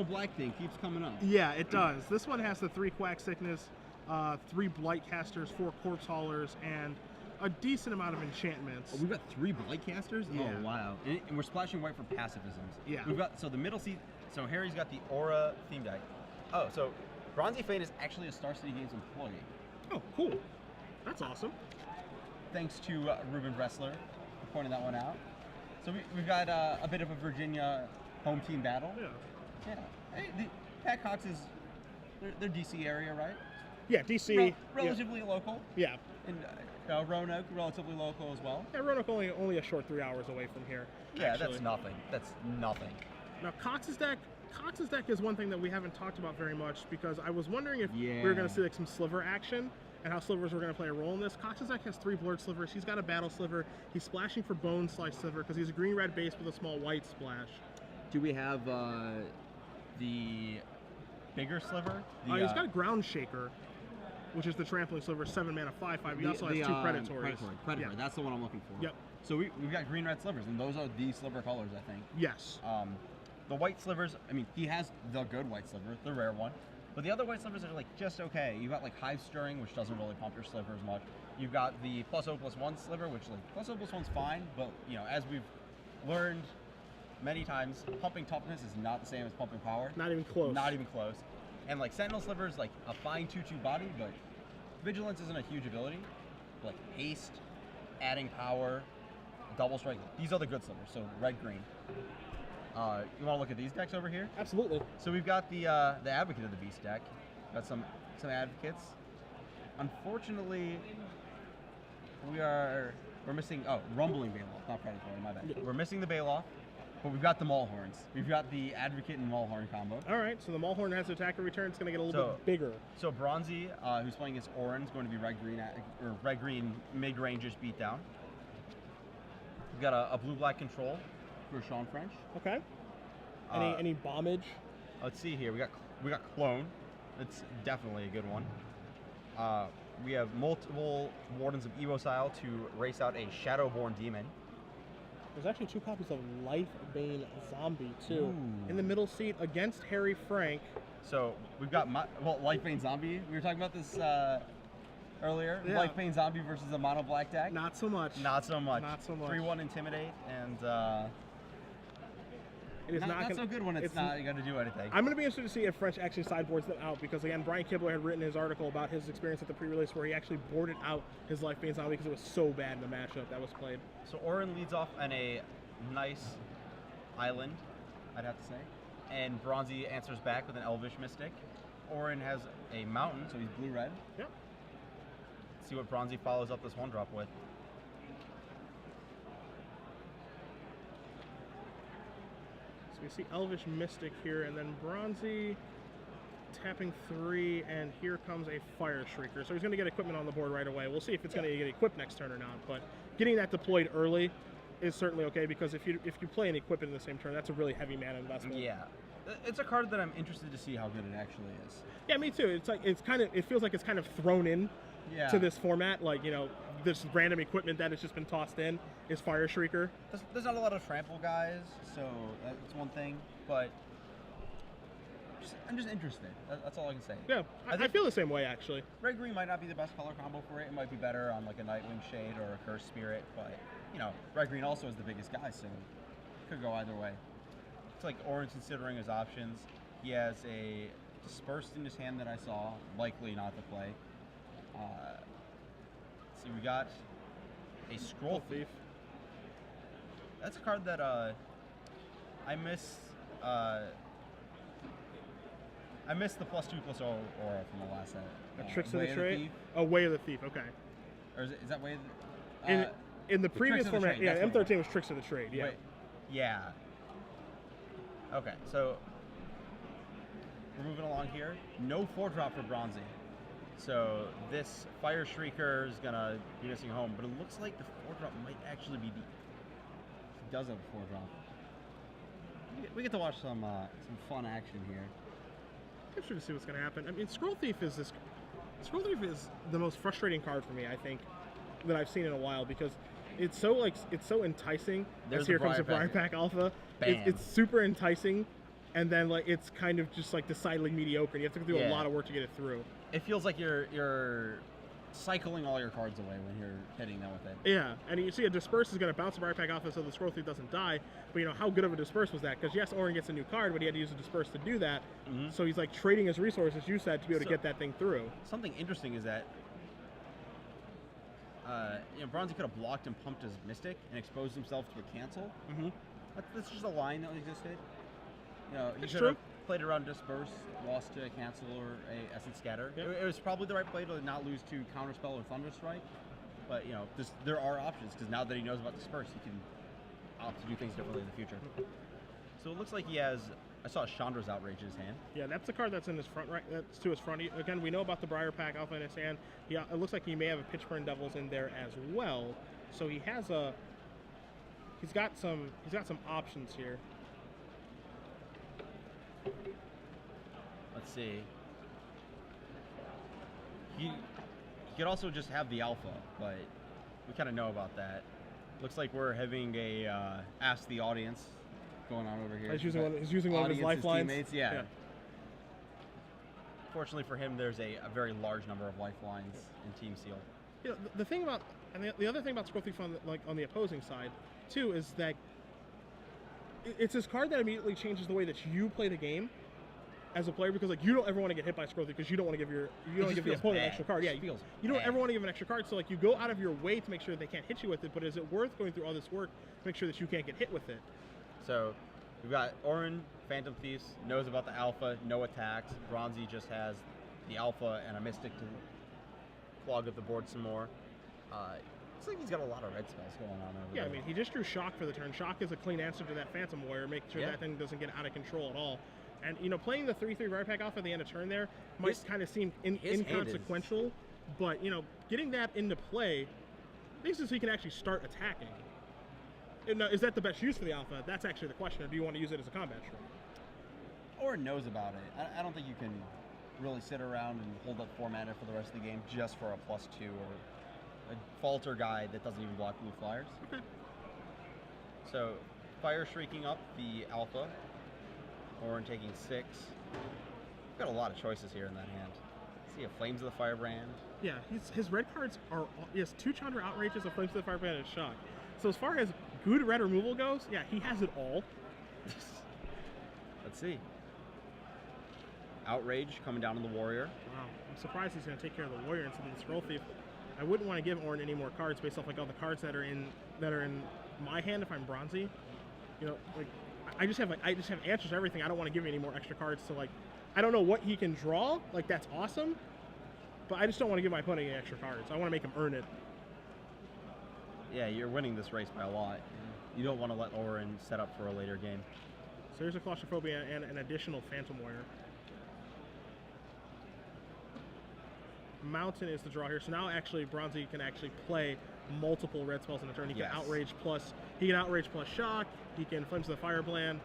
mono black thing keeps coming up. Yeah, it does. This one has the 3 Quack Sickness, 3 Blight Casters, 4 Corpse Haulers, and a decent amount of enchantments. Oh, we've got 3 Blight Casters? Yeah. Oh, wow. And we're splashing white for pacifisms. Yeah. We've got, so the middle seat, so Harry's got the Aura theme deck. Oh, so Bronzy Fain is actually a Star City Games employee. Oh, cool. That's awesome. Thanks to Ruben Bressler for pointing that one out. So we've got a bit of a Virginia home team battle. Yeah. Yeah. Hey, the Pat Cox is, they're DC area, right? Yeah, DC. Relatively local. Yeah. And Roanoke, relatively local as well. Yeah, Roanoke only a short 3 hours away from here. Yeah, actually. that's nothing. That's nothing. Now, Cox's deck is one thing that we haven't talked about very much because I was wondering if we were going to see like some sliver action and how slivers were going to play a role in this. Cox's deck has 3 blurred slivers. He's got a battle sliver. He's splashing for bone slice sliver because he's a green-red base with a small white splash. Do we have the bigger sliver? He's got a ground shaker, which is the trampling sliver, 7 mana, 5/5. He also has 2 predatories. Predator. Yeah. That's the one I'm looking for. Yep. So we've got green-red slivers, and those are the sliver colors, I think. Yes. The white slivers, I mean, he has the good white sliver, the rare one. But the other white slivers are like just okay. You've got like Hive Stirring, which doesn't really pump your sliver as much. You've got the +0/+1 sliver, which like +0/+1's fine, but you know, as we've learned many times, pumping toughness is not the same as pumping power. Not even close. Not even close. And like Sentinel Sliver is like a fine 2/2 body, but Vigilance isn't a huge ability. Like haste, adding power, double strike. These are the good slivers. So red-green. You want to look at these decks over here? Absolutely. So we've got the Advocate of the Beast deck. Got some Advocates. Unfortunately, we're missing. Oh, Rumbling Baloth, not Predatory. My bad. Yeah. We're missing the Baloth, but we've got the Maulhorns. We've got the Advocate and Maulhorn combo. All right. So the Maulhorn has attacker return. It's going to get a little bit bigger. So Bronzy, who's playing against Orin, is going to be red-green mid-range-ish beatdown. We've got a blue-black control for Sean French. Okay. Any bombage? Let's see here. We got Clone. That's definitely a good one. We have multiple Wardens of Evocile to race out a Shadowborn Demon. There's actually 2 copies of Lifebane Zombie too. Ooh. In the middle seat against Harry Frank. So we've got Lifebane Zombie. We were talking about this earlier. Yeah. Lifebane Zombie versus a mono black deck. Not so much. Not so much. Not so much. 3/1 Intimidate and. It is not so good when it's not going to do anything. I'm going to be interested to see if French actually sideboards them out because, again, Brian Kibler had written his article about his experience at the pre-release where he actually boarded out his Lifebane Zombie because it was so bad in the matchup that was played. So Orin leads off on a nice island, I'd have to say, and Bronzy answers back with an Elvish Mystic. Orin has a mountain, so he's blue-red. Yep. Let's see what Bronzy follows up this 1-drop with. We see Elvish Mystic here, and then Bronzy tapping 3, and here comes a Fire Shrieker. So he's going to get equipment on the board right away. We'll see if it's going to get equipped next turn or not, but getting that deployed early is certainly okay, because if you play an equipment in the same turn, that's a really heavy mana investment. Yeah. It's a card that I'm interested to see how good it actually is. Yeah, me too. It feels like it's kind of thrown in to this format, like, you know, this random equipment that has just been tossed in is Fire Shrieker. There's not a lot of trample guys, so that's one thing, but I'm just interested. That's all I can say. Yeah, I feel the same way, actually. Red-green might not be the best color combo for it. It might be better on like a Nightwing Shade or a Cursed Spirit, but, you know, red-green also is the biggest guy, so it could go either way. It's like Orange considering his options. He has a Dispersed in his hand that I saw, likely not to play. See, we got a Scroll Thief. That's a card that I miss. I missed the +2/+0 aura from the last set. Tricks of the Trade? Oh, Way of the Thief, okay. Or is that Way of the... in the previous format, yeah, M13 was Tricks of the Trade, yeah. Wait, yeah. Okay, so we're moving along here. No 4-drop for Bronzy. So this Fire Shrieker is going to be missing home, but it looks like the 4-drop might actually be deep. He does have a 4-drop. We get to watch some fun action here. I'm interested to see what's going to happen. I mean, Scroll Thief is the most frustrating card for me, I think, that I've seen in a while, because it's so enticing. There's here comes the Briar Pack Alpha. It's super enticing and then like it's kind of just like decidedly mediocre. And you have to do a lot of work to get it through. It feels like you're cycling all your cards away when you're hitting them with it. Yeah, and you see a Disperse is going to bounce the Briar Pack off it so the Scroll Thief doesn't die. But you know, how good of a Disperse was that? Because yes, Orin gets a new card, but he had to use a Disperse to do that. So he's like trading his resources, you said, to be able to get that thing through. Something interesting is that you know, Bronzy could have blocked and pumped his Mystic and exposed himself to a cancel. That's just a line that existed. You know, he should have played around Disperse, lost to a cancel or a Essence Scatter. It was probably the right play to not lose to Counterspell or Thunderstrike. But you know, there are options because now that he knows about Disperse, he can opt to do things differently in the future. So it looks like he has. I saw Chandra's Outrage in his hand. Yeah, that's the card that's in his front, right? That's to his front. Again, we know about the Briar Pack Alpha in his hand. Yeah, it looks like he may have a Pitchburn Devils in there as well. So he has a. He's got some options here. Let's see. He could also just have the Alpha, but we kind of know about that. Looks like we're having a ask the audience going on over here. He's using one of his lifelines. Teammates, yeah. Fortunately for him, there's a very large number of lifelines in Team Seal. You know, the thing about, and the other thing about Scroll Thief on the opposing side, too, is that it's this card that immediately changes the way that you play the game as a player, because like you don't ever want to get hit by Scroll Thief because you don't want to give the opponent an extra card. Yeah, you don't ever want to give an extra card, so like you go out of your way to make sure that they can't hit you with it. But is it worth going through all this work to make sure that you can't get hit with it? So we've got Orin, Phantom Thieves, knows about the Alpha, no attacks. Bronzy just has the Alpha and a Mystic to clog up the board some more. Looks like he's got a lot of red spells going on over there. Yeah, I mean, he just drew Shock for the turn. Shock is a clean answer to that Phantom Warrior, make sure that thing doesn't get out of control at all. And, you know, playing the 3/3 Briar Pack off at the end of turn there might kind of seem inconsequential, but, you know, getting that into play makes it so you can actually start attacking. Now, is that the best use for the Alpha? That's actually the question. Or do you want to use it as a combat string? Or knows about it. I don't think you can really sit around and hold up 4 mana for the rest of the game just for a +2 or a Falter guy that doesn't even block blue flyers. Okay. So, Fire Shrieking up the Alpha. Orin taking 6. We've got a lot of choices here in that hand. See a Flames of the Firebrand. Yeah, his red cards are, yes, 2 Chandra Outrages, a Flames of the Firebrand, and a Shock. So as far as good red removal goes, yeah, he has it all. Let's see. Outrage coming down on the Warrior. Wow, I'm surprised he's going to take care of the Warrior instead of the Scroll Thief. I wouldn't want to give Orin any more cards based off like all the cards that are in my hand if I'm Bronzy. You know, like I just have answers to everything. I don't want to give him any more extra cards. So like, I don't know what he can draw. Like that's awesome, but I just don't want to give my opponent any extra cards. I want to make him earn it. Yeah, you're winning this race by a lot. You don't want to let Orin set up for a later game. So here's a Claustrophobia and an additional Phantom Warrior. Mountain is the draw here. So now actually Bronzy can actually play multiple red spells in a turn. He can outrage plus Shock. He can Flames of the Firebrand,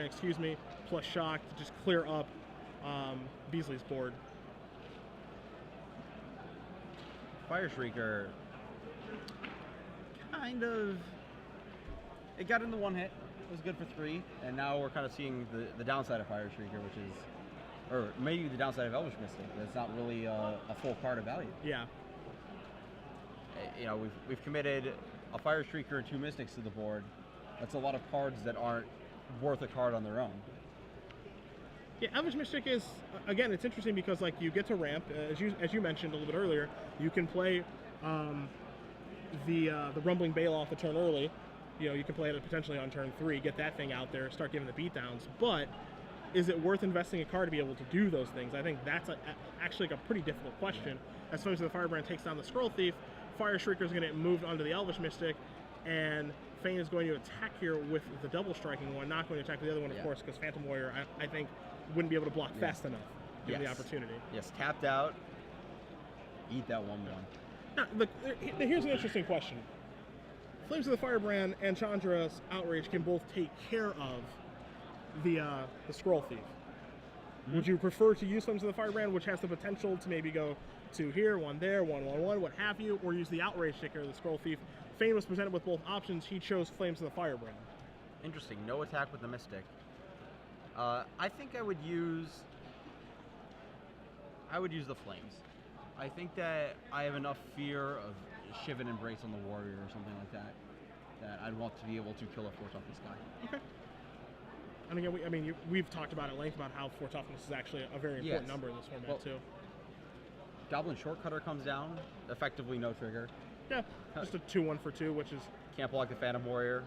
excuse me, plus Shock to just clear up Beasley's board. Fire Shrieker kind of, it got into 1 hit. It was good for 3, and now we're kind of seeing the downside of Fire Shrieker, which is, or maybe the downside of Elvish Mystic. That's not really a full card of value. Yeah. You know, we've committed a Fire Shrieker and 2 Mystics to the board. That's a lot of cards that aren't worth a card on their own. Yeah, Elvish Mystic is, again, it's interesting because like you get to ramp, as you mentioned a little bit earlier, you can play the Rumbling Bale off the turn early. You know, you can play it potentially on turn 3, get that thing out there, start giving the beatdowns. But is it worth investing a card to be able to do those things? I think that's actually a pretty difficult question. As soon as the Firebrand takes down the Scroll Thief, Fire Shrieker is going to get moved onto the Elvish Mystic, and Fain is going to attack here with the double striking one, not going to attack the other one, of course, because Phantom Warrior, I think, wouldn't be able to block fast enough, given the opportunity. Yes, tapped out, eat that 1/1. Now, look, here's an interesting question. Flames of the Firebrand and Chandra's Outrage can both take care of the Scroll Thief. Would you prefer to use Flames of the Firebrand, which has the potential to maybe go 2 here, 1 there, 1/1/1, what have you, or use the Outrage to take care of the Scroll Thief? Fain was presented with both options. He chose Flames of the Firebrand. Interesting. No attack with the Mystic. I think I would use the flames. I think that I have enough fear of Shiv and Embrace on the warrior or something like that I'd want to be able to kill a 4 toughness guy. Okay. And again, we've talked about at length about how 4 toughness is actually a very important number in this format too. Goblin Shortcutter comes down, effectively no trigger. Yeah, just a 2-1 for 2, which is... Can't block the Phantom Warrior.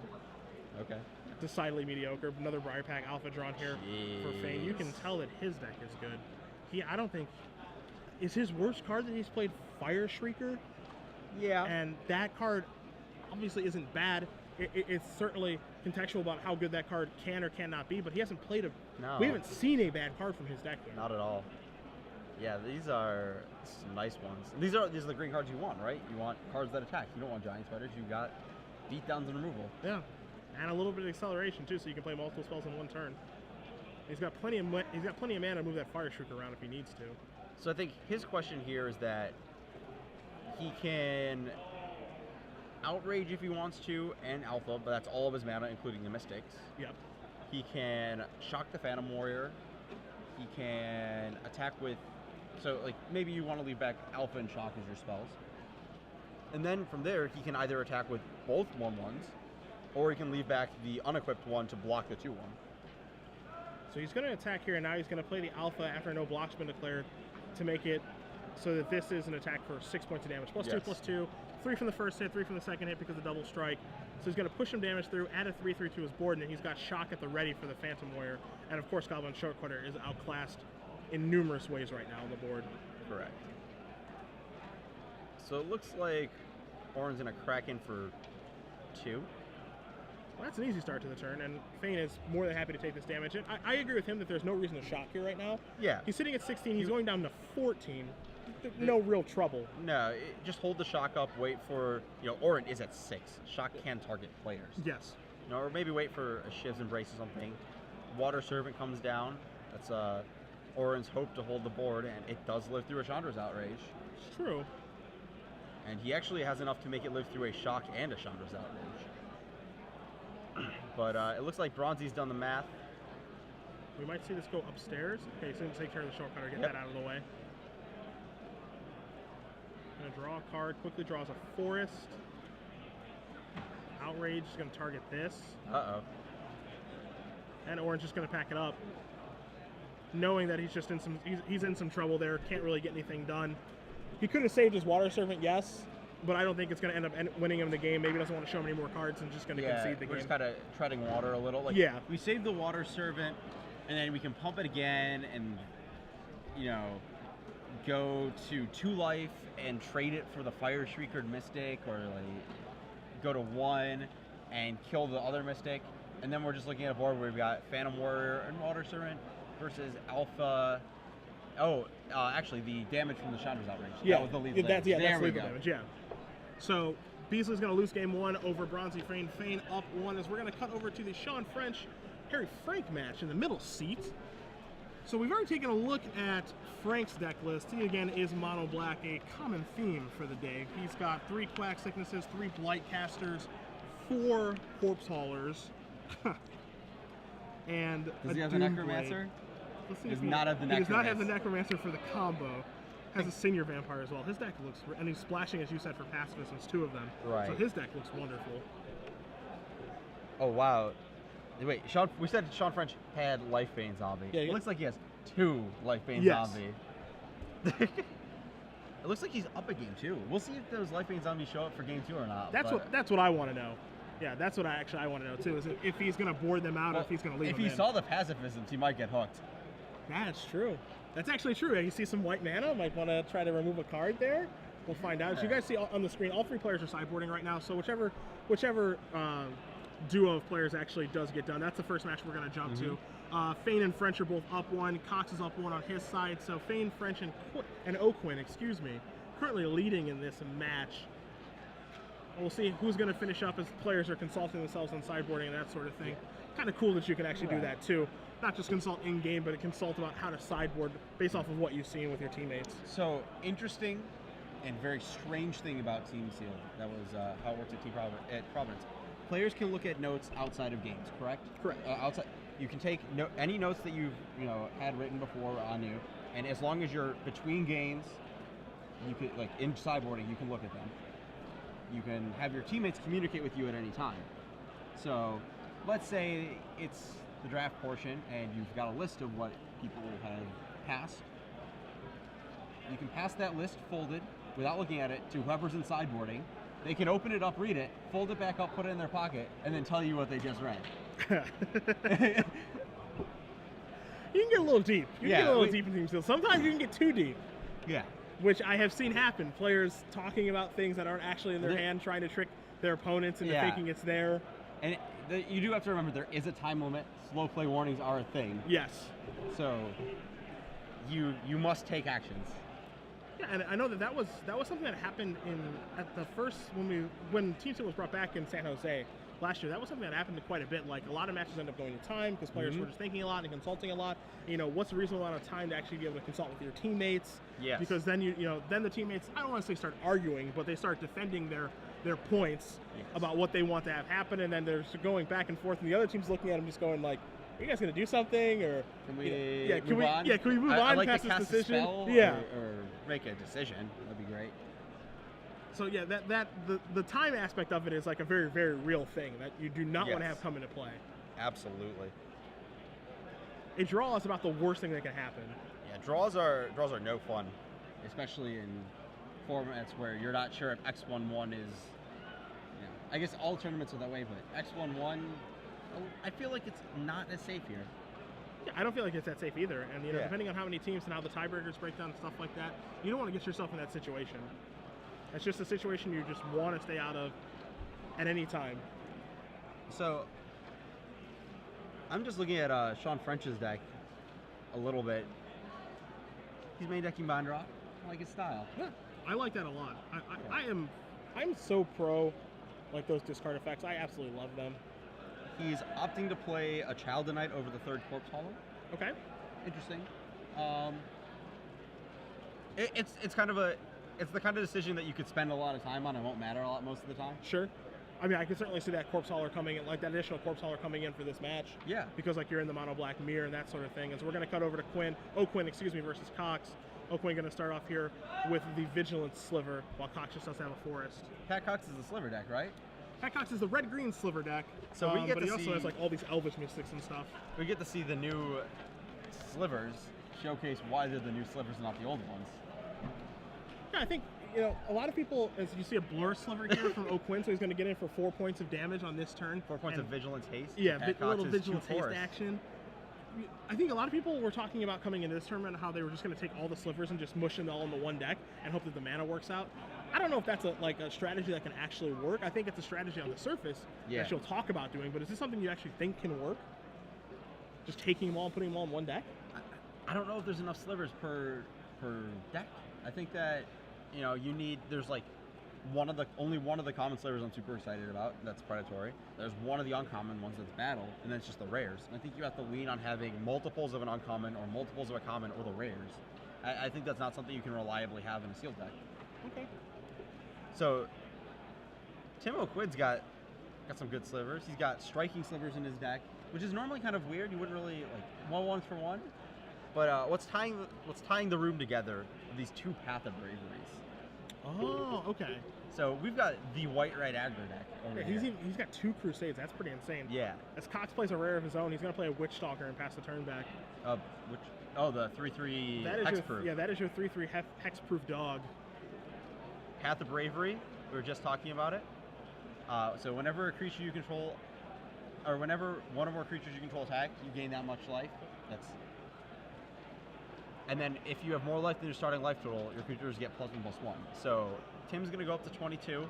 Okay. Decidedly mediocre. Another Briar Pack Alpha drawn here for Fain. You can tell that his deck is good. I don't think... Is his worst card that he's played Fire Shrieker? Yeah. And that card obviously isn't bad. It's certainly contextual about how good that card can or cannot be, but he hasn't played No. We haven't seen a bad card from his deck yet. Not at all. Yeah, these are some nice ones. These are the green cards you want, right? You want cards that attack. You don't want giant spiders. You got beatdowns and removal. Yeah, and a little bit of acceleration too, so you can play multiple spells in one turn. He's got plenty of mana to move that Fire Shrieker around if he needs to. So I think his question here is that he can outrage if he wants to and alpha, but that's all of his mana, including the mystics. Yep. He can shock the Phantom Warrior. He can attack with, so like maybe you want to leave back alpha and shock as your spells. And then from there, he can either attack with both 1/1s, or he can leave back the unequipped one to block the 2/1. So he's going to attack here, and now he's going to play the alpha after no block's been declared to make it so that this is an attack for 6 points of damage. Plus 2, plus 2. 3 from the first hit, 3 from the second hit because of double strike. So he's going to push him damage through, add a 3/3 to his board, and then he's got shock at the ready for the Phantom Warrior. And of course, Goblin Shortcutter is outclassed in numerous ways right now on the board. Correct. So it looks like Orin's going to crack in for 2. Well, that's an easy start to the turn, and Fain is more than happy to take this damage. And I agree with him that there's no reason to shock here right now. Yeah. He's sitting at 16. He's going down to 14. No real trouble. No, just hold the shock up, wait for, Orin is at 6. Shock can target players. Yes. Or maybe wait for a Shiv's Embrace or something. Water Servant comes down. That's Orin's hope to hold the board, and it does live through a Chandra's Outrage. It's true. And he actually has enough to make it live through a Shock and a Chandra's Outrage. But it looks like Bronzy's done the math. We might see this go upstairs. Okay, so take care of the Shortcutter, get that out of the way. Gonna draw a card, quickly draws a Forest. Outrage is gonna target this. Uh-oh. And Orange just gonna pack it up. Knowing that he's just in some trouble there, can't really get anything done. He could have saved his Water Servant, yes, but I don't think it's going to end up winning him the game. Maybe he doesn't want to show him any more cards and just going to concede the game. We're just kind of treading water a little. We save the Water Servant, and then we can pump it again and, go to 2 life and trade it for the Fire Shrieker Mystic, or go to 1 and kill the other Mystic. And then we're just looking at a board where we've got Phantom Warrior and Water Servant versus Alpha. Actually, the damage from the Chandra's Outrage. Yeah, that was the lethal damage. That's lethal damage, yeah. So, Beasley's going to lose game 1 over Bronzy Fain. Fain up 1 as we're going to cut over to the Sean French, Harry Frank match in the middle seat. So we've already taken a look at Frank's deck list. He, again, is mono black, a common theme for the day. He's got 3 Quack Sicknesses, 3 Blight Casters, 4 Corpse Haulers, and does he have the Necromancer? He does not have the Necromancer. He does not have the Necromancer for the combo. Has a Senior Vampire as well. His deck looks, and he's splashing, as you said, for pacifist. There's 2 of them. Right. So his deck looks wonderful. Oh, wow. Wait, we said Sean French had Life Bane Zombie. Yeah, it looks like he has 2 Life Bane Zombie. It looks like he's up a game 2. We'll see if those Life Bane Zombies show up for game 2 or not. That's what I want to know. Yeah, that's what I want to know too. Is if he's going to board them out or if he's going to leave them in. If he saw the pacifisms, he might get hooked. That's true. That's actually true. You see some white mana, might want to try to remove a card there. We'll find out. As you guys see on the screen, all 3 players are sideboarding right now. So whichever duo of players actually does get done, that's the first match we're going to jump to. Fain and French are both up 1. Cox is up 1 on his side. So Fain, French, and OQuinn, currently leading in this match. We'll see who's going to finish up as players are consulting themselves on sideboarding and that sort of thing. Kind of cool that you can actually do that too. Not just consult in-game, but consult about how to sideboard based off of what you've seen with your teammates. So, interesting and very strange thing about Team Seal. That was how it works at Providence. Players can look at notes outside of games, correct? Correct. You can take any notes that you've had written before on you, and as long as you're between games, you can in sideboarding, you can look at them. You can have your teammates communicate with you at any time. So, let's say it's the draft portion, and you've got a list of what people have passed. You can pass that list folded without looking at it to whoever's in sideboarding. They can open it up, read it, fold it back up, put it in their pocket, and then tell you what they just read. You can get a little deep. You can get a little deep in Team Seal. Sometimes you can get too deep. Yeah. Which I have seen happen. Players talking about things that aren't actually in their hand, trying to trick their opponents into thinking it's there. And you do have to remember there is a time limit. Slow play warnings are a thing. Yes. So you must take actions. Yeah, and I know that was something that happened at the first when Team Seal was brought back in San Jose last year. That was something that happened quite a bit. Like a lot of matches end up going to time because players were just thinking a lot and consulting a lot. What's a reasonable amount of time to actually be able to consult with your teammates? Yes. Because then then the teammates, I don't want to say start arguing, but they start defending their points about what they want to have happen, and then they're going back and forth, and the other team's looking at them just going like, "Are you guys going to do something?" Or can we move on? Yeah, can we move on I like past to this cast decision? a spell or make a decision. That'd be great. So yeah, the time aspect of it is like a very, very real thing that you do not want to have come into play. Absolutely. A draw is about the worst thing that can happen. Yeah, draws are no fun, especially in formats where you're not sure if X11 is. I guess all tournaments are that way, but X11, I feel like it's not as safe here. Yeah, I don't feel like it's that safe either. And depending on how many teams and how the tiebreakers break down and stuff like that, you don't want to get yourself in that situation. It's just a situation you just want to stay out of at any time. So, I'm just looking at Sean French's deck a little bit. He's main decking Bondrock. I like his style. Yeah, I like that a lot. I'm so pro like those discard effects. I absolutely love them. He's opting to play a Child Knight over the third Corpse Hauler. Okay. Interesting. It's the kind of decision that you could spend a lot of time on. It won't matter a lot most of the time. Sure. I mean, I can certainly see that Corpse Hauler coming in, like that additional Corpse Hauler coming in for this match. Yeah. Because like you're in the mono black mirror and that sort of thing. And so we're going to cut over to OQuinn versus Cox. OQuinn going to start off here with the Vigilance Sliver, while Cox just does have a Forest. Pat Cox is the Sliver deck, right? Pat Cox is the red-green Sliver deck. So we get but to he also see, has like all these Elvish Mystics and stuff. We get to see the new Slivers showcase why they're the new Slivers and not the old ones. Yeah, I think a lot of people, as you see a Blur Sliver here from OQuinn, so he's going to get in for 4 points of damage on this turn. 4 points of Vigilance Haste. Yeah, a little Vigilance Haste action. I think a lot of people were talking about coming into this tournament how they were just going to take all the Slivers and just mush them all into one deck and hope that the mana works out. I don't know if that's a strategy that can actually work. I think it's a strategy on the surface that you'll talk about doing, but is this something you actually think can work? Just taking them all and putting them all in one deck? I don't know if there's enough Slivers per deck. I think that there's like only one of the common Slivers I'm super excited about. That's Predatory. There's one of the uncommon ones that's Battle, and then it's just the rares. And I think you have to lean on having multiples of an uncommon or multiples of a common or the rares. I think that's not something you can reliably have in a sealed deck. Okay. So Tim OQuinn's got some good Slivers. He's got striking Slivers in his deck, which is normally kind of weird. You wouldn't really like 1/1 for 1. But what's tying the room together are these two Path of Braveries. Oh, okay. So we've got the white-red aggro deck over here. He's got 2 Crusades. That's pretty insane. Yeah. As Cox plays a rare of his own, he's going to play a Witch Stalker and pass the turn back. The 3/3 hexproof. That is your 3/3 hexproof dog. Path of Bravery. We were just talking about it. So whenever a creature you control, or whenever one or more creatures you control attack, you gain that much life. And then if you have more life than your starting life total, your creatures get +1/+1. So Tim's going to go up to 22,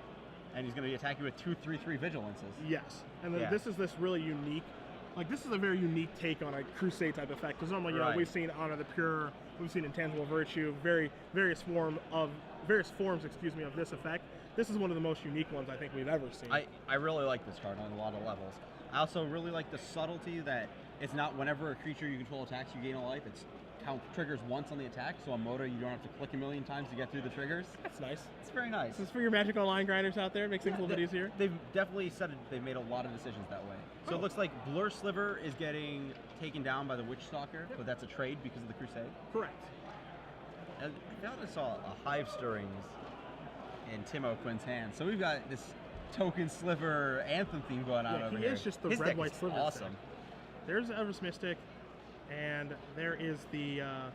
and he's going to attack you with 2 3/3 Vigilances. Yes. And then this is this really unique, this is a very unique take on a Crusade type effect. Because normally, we've seen Honor the Pure, we've seen Intangible Virtue, various forms of this effect. This is one of the most unique ones I think we've ever seen. I really like this card on a lot of levels. I also really like the subtlety that it's not whenever a creature you control attacks, you gain a life. It's triggers once on the attack, so on Moto, you don't have to click a million times to get through the triggers. That's nice. It's very nice. This is for your Magic Online grinders out there. Makes things a little bit easier. They've definitely said they've made a lot of decisions that way. So it looks like Blur Sliver is getting taken down by the Witch Stalker, but that's a trade because of the Crusade. Correct. And I thought I saw a Hive Stirrings in Tim OQuinn's hand. So we've got this token sliver anthem theme going on over here. He is just the His red deck white is sliver. awesome. Deck. There's Elvis Mystic, and there is the. I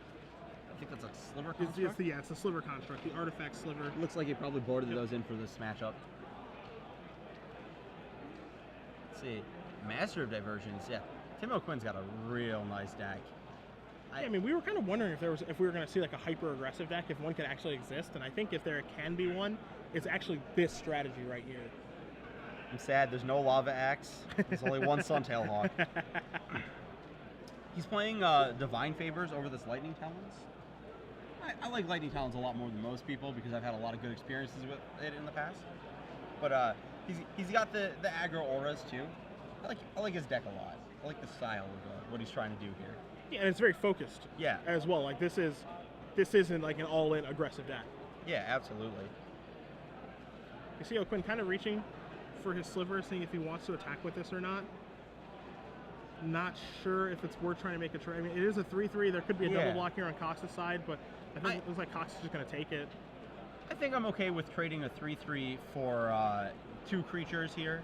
think that's a sliver construct. It's the sliver construct, the artifact sliver. Looks like he probably boarded those in for this matchup. Let's see, Master of Diversions. Yeah, Tim OQuinn's got a real nice deck. I mean, we were kind of wondering if we were going to see like a hyper aggressive deck, if one could actually exist, and I think if there can be one, it's actually this strategy right here. I'm sad there's no Lava Axe. There's only one Suntail Hawk. He's playing Divine Favors over this Lightning Talons. I like Lightning Talons a lot more than most people because I've had a lot of good experiences with it in the past. But he's got the aggro auras too. I like his deck a lot. I like the style of what he's trying to do here. Yeah, and it's very focused. Yeah. As well. Like this isn't like an all-in aggressive deck. Yeah, absolutely. You see OQuinn kind of reaching for his sliver, seeing if he wants to attack with this or not. Not sure if it's worth trying to make a trade. I mean, it is a 3/3. There could be a double block here on Costa's side, but I think it looks like Costa's just going to take it. I think I'm okay with trading a 3/3 for 2 creatures here,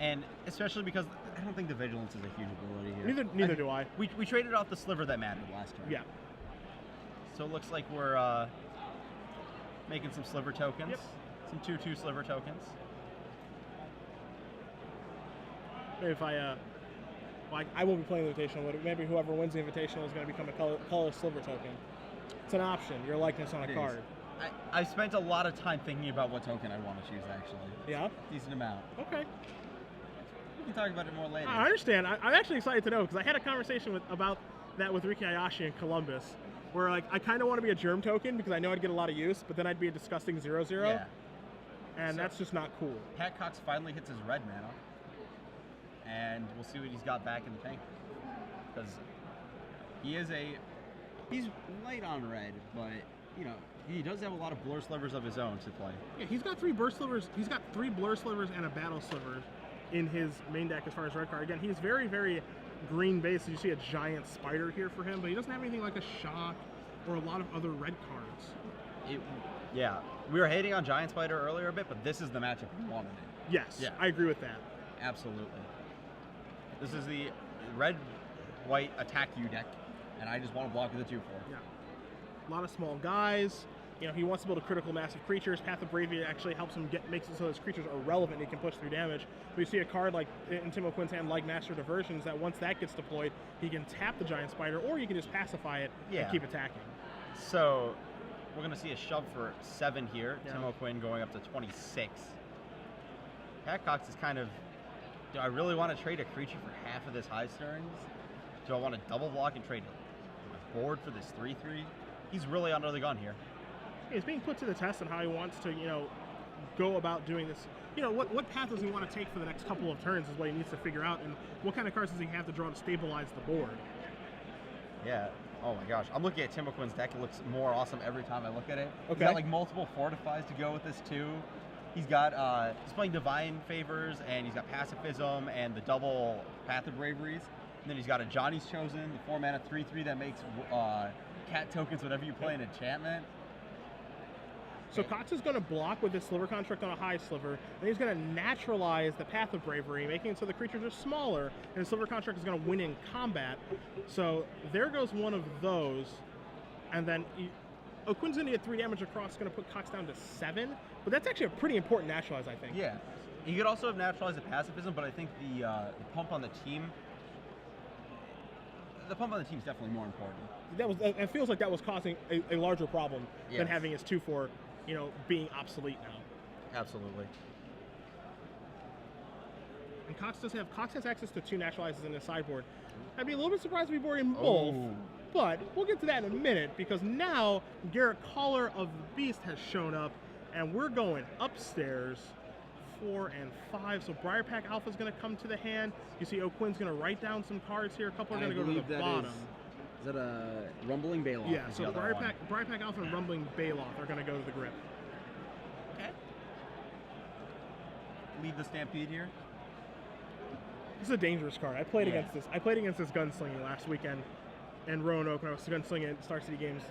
and especially because I don't think the Vigilance is a huge ability here. Neither do I. We traded off the sliver that mattered last turn. Yeah. So it looks like we're making some sliver tokens. Yep. Some 2/2 sliver tokens. Maybe if I won't be playing the Invitational, but maybe whoever wins the Invitational is going to become a color sliver token. It's an option, your likeness on a card. I've spent a lot of time thinking about what token I want to choose, actually. Yeah? Decent amount. Okay. We can talk about it more later. I understand. I'm actually excited to know, because I had a conversation about that with Ricky Ayashi in Columbus, where like I kind of want to be a germ token because I know I'd get a lot of use, but then I'd be a disgusting 0/0. Yeah. And so that's just not cool. Pat Cox finally hits his red mana. And we'll see what he's got back in the tank. Because he's light on red, but you know, he does have a lot of blur slivers of his own to play. Yeah, he's got 3 burst slivers. He's got 3 blur slivers and a battle sliver in his main deck as far as red card. Again, he's very, very green based. You see a giant spider here for him, but he doesn't have anything like a shock or a lot of other red cards. Yeah, we were hating on Giant Spider earlier a bit, but this is the matchup we wanted it. Yes, yeah. I agree with that. Absolutely. This is the red-white attack you deck, and I just want to block with a 2/4. Yeah. A lot of small guys. You know, he wants to build a critical massive creatures. Path of Bravery actually helps him makes it so his creatures are relevant and he can push through damage. But you see a card like in Tim OQuinn's hand, like Master of Diversions, that once that gets deployed, he can tap the Giant Spider, or you can just pacify it and keep attacking. So we're going to see a shove for 7 here. Yeah. Tim OQuinn going up to 26. Pat Cox is kind of, do I really want to trade a creature for half of this Hive Stirrings? Do I want to double block and trade a board for this 3/3? He's really under the gun here. He's being put to the test on how he wants to, go about doing this. What path does he want to take for the next couple of turns is what he needs to figure out, and what kind of cards does he have to draw to stabilize the board? Yeah. Oh my gosh. I'm looking at Tim OQuinn's deck. It looks more awesome every time I look at it. Okay. He's got like multiple Fortifies to go with this too. He's got he's playing Divine Favors, and he's got Pacifism and the double Path of Braveries. And then he's got a Johnny's Chosen, the 4-mana 3/3 that makes cat tokens whenever you play an enchantment. So Cox is going to block with this sliver construct on a high sliver, and he's going to naturalize the Path of Bravery, making it so the creatures are smaller, and the sliver construct is going to win in combat. So there goes one of those, and then OQuinn's going to get 3 damage across, going to put Cox down to 7, but that's actually a pretty important naturalize, I think. Yeah. He could also have naturalized the Pacifism, but I think the pump on the team, is definitely more important. It feels like that was causing a larger problem than having his 2/4, being obsolete now. Absolutely. And Cox has access to 2 naturalizes in his sideboard. I'd be a little bit surprised if we board him both, but we'll get to that in a minute, because now Garrett Caller of the Beast has shown up, and we're going upstairs 4, and 5. So Briarpack Alpha is going to come to the hand. You see OQuinn's going to write down some cards here. A couple are going to go to the bottom. Is that a Rumbling Bailoff? Yeah, so Briarpack Alpha and Rumbling Bailoff are going to go to the grip. Okay. Lead the Stampede here. This is a dangerous card. I played against this. I played against this Gunslinger last weekend in Roanoke when I was gunslinging at Star City Games.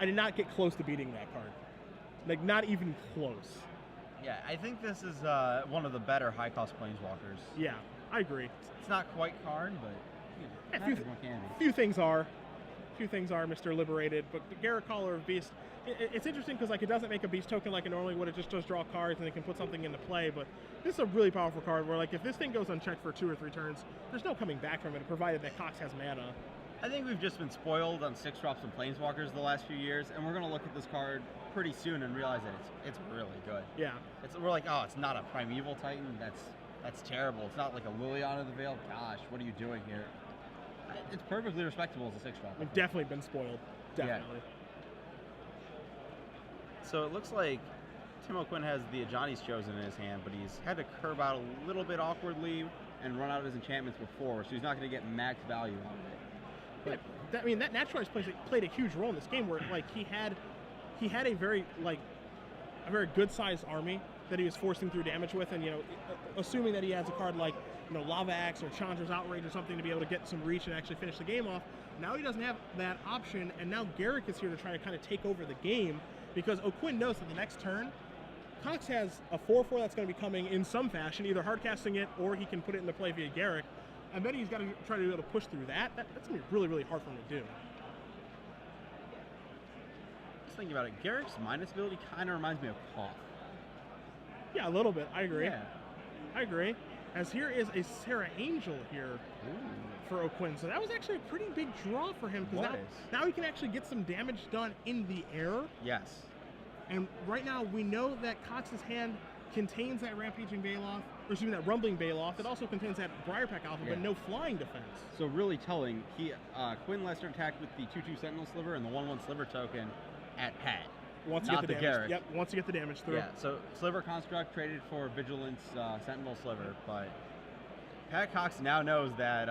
I did not get close to beating that card. Like, not even close. Yeah, I think this is one of the better high-cost planeswalkers. Yeah, I agree. It's not quite Karn, but few things are. Few things are Mr. Liberated, but the Garrett Caller of Beast, it's interesting because like it doesn't make a Beast token like it normally would. It just does draw cards and it can put something into play. But this is a really powerful card where like if this thing goes unchecked for 2 or 3 turns, there's no coming back from it, provided that Cox has mana. I think we've just been spoiled on 6-drops and planeswalkers the last few years, and we're gonna look at this card pretty soon and realize that it's really good. Yeah. We're like, oh, it's not a Primeval Titan. That's terrible. It's not like a Liliana of the Veil. Gosh, what are you doing here? It's perfectly respectable as a 6-drop. We've definitely been spoiled. Definitely. Yeah. So it looks like Tim OQuinn has the Ajani's Chosen in his hand, but he's had to curb out a little bit awkwardly and run out of his enchantments before, so he's not going to get max value out of it. But, that Naturalized played a huge role in this game where like he had a very good sized army that he was forcing through damage with, and assuming that he has a card like Lava Axe or Chandra's Outrage or something to be able to get some reach and actually finish the game off. Now he doesn't have that option, and now Garrick is here to try to kind of take over the game because OQuinn knows that the next turn, Cox has a 4/4 that's going to be coming in some fashion, either hardcasting it or he can put it into play via Garrick. I bet he's got to try to be able to push through that. That's going to be really, really hard for him to do. Just thinking about it, Garrick's minus ability kind of reminds me of Koth. Yeah, a little bit. I agree. Yeah. I agree. As here is a Sarah Angel here for OQuinn. So that was actually a pretty big draw for him because now he can actually get some damage done in the air. Yes. And right now we know that Cox's hand contains that Rampaging Bailoff, or excuse me, that Rumbling Bailoff. It also contains that Briarpack Alpha, but no flying defense. So really telling, Quinn Lester attacked with the 2/2 Sentinel Sliver and the 1/1 Sliver token at Pat. Wants to get the damage. Garrick. Yep, wants to get the damage through. Yeah, so Sliver Construct traded for Vigilance Sentinel Sliver, but Pat Cox now knows that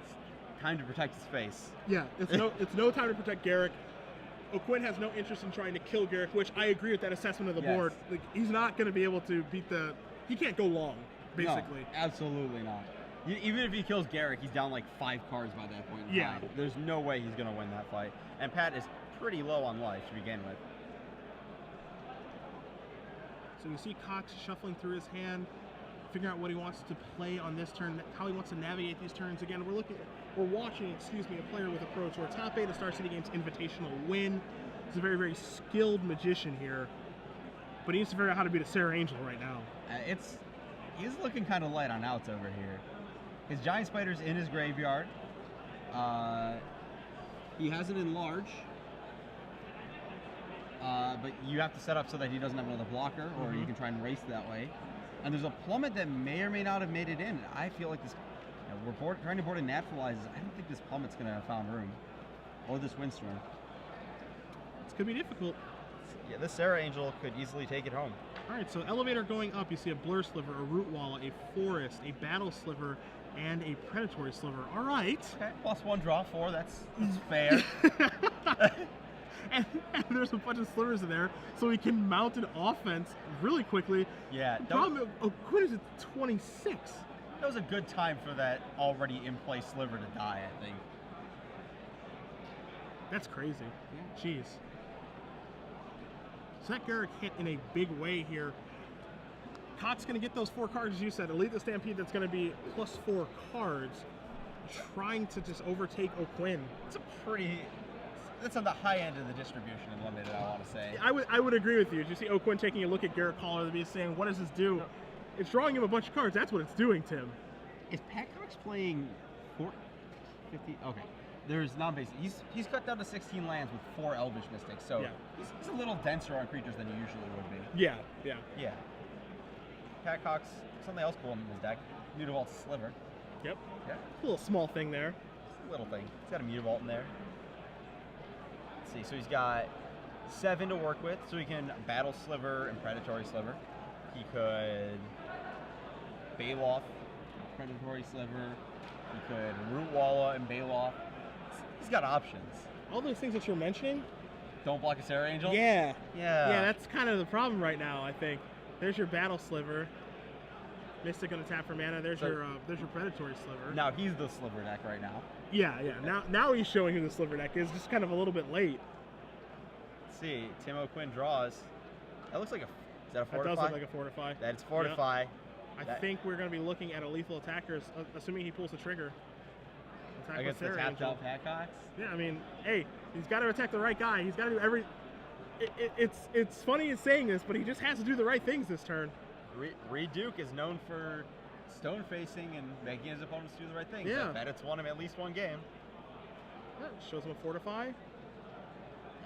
it's time to protect his face. Yeah, it's no time to protect Garrick. OQuinn has no interest in trying to kill Garrick, which I agree with that assessment of the board. Like, he's not going to be able to beat he can't go long, basically. No, absolutely not. Even if he kills Garrick, he's down like 5 cards by that point in time. There's no way he's going to win that fight. And Pat is pretty low on life to begin with. So you see Cox shuffling through his hand, figuring out what he wants to play on this turn, how he wants to navigate these turns. Again, we're watching, a player with approach or a top 8 of Star City Games Invitational win. He's a very, very skilled magician here, but he needs to figure out how to beat a Sarah Angel right now. He's looking kind of light on outs over here. His Giant Spider's in his graveyard. He has it in large. But you have to set up so that he doesn't have another blocker, or you can try and race that way. And there's a Plummet that may or may not have made it in. I feel like this, we're trying to board in Naturalizes. I don't think this Plummet's going to have found room. Or this Windstorm. This could be difficult. Yeah, this Sarah Angel could easily take it home. All right, so Elevator going up, you see a Blur Sliver, a Root Wall, a Forest, a Battle Sliver, and a Predatory Sliver. All right. Okay, +1 draw 4, that's fair. And there's a bunch of slivers in there, so he can mount an offense really quickly. Yeah. The problem, OQuinn is at 26. That was a good time for that already in play sliver to die, I think. That's crazy. Yeah. Jeez. So that Garrick hit in a big way here. Cox going to get those 4 cards, as you said. Elite the Stampede, that's going to be +4 cards. Trying to just overtake OQuinn. That's on the high end of the distribution in Limited, I want to say. I would agree with you. As you see OQuinn taking a look at Garrett Caller, the saying, what does this do? No. It's drawing him a bunch of cards. That's what it's doing, Tim. Is Pat Cox playing 50? Okay. There's non-basic. He's cut down to 16 lands with 4 Elvish Mystics, so he's a little denser on creatures than he usually would be. Yeah. Pat Cox, something else cool in his deck. Mutavault Sliver. Yep. Yeah. A little small thing there. Just a little thing. He's got a Mutavault in there. Let's see, so he's got 7 to work with, so he can Battle Sliver and Predatory Sliver. He could Bailoff, Predatory Sliver. He could Root Walla and Bailoff. He's got options. All those things that you're mentioning. Don't block a Sarah Angel? Yeah. Yeah. Yeah, that's kind of the problem right now, I think. There's your Battle Sliver. Mystic gonna tap for mana. There's your Predatory Sliver. Now he's the Sliver deck right now. Yeah. Now he's showing who the Sliver deck is. Just kind of a little bit late. Let's see. Tim OQuinn draws. That looks like a. Is that a Fortify? That does look like a Fortify. That's Fortify. Yep. I think we're gonna be looking at a lethal attacker, assuming he pulls the trigger. Attack Against the Sarah tapped Angel. out Packox? Yeah, I mean, hey, he's got to attack the right guy. He's got to do every. It's funny in saying this, but he just has to do the right things this turn. Reed Duke is known for stone facing and making his opponents do the right things. Yeah. I bet it's won him at least one game. Yeah, shows him a Fortify.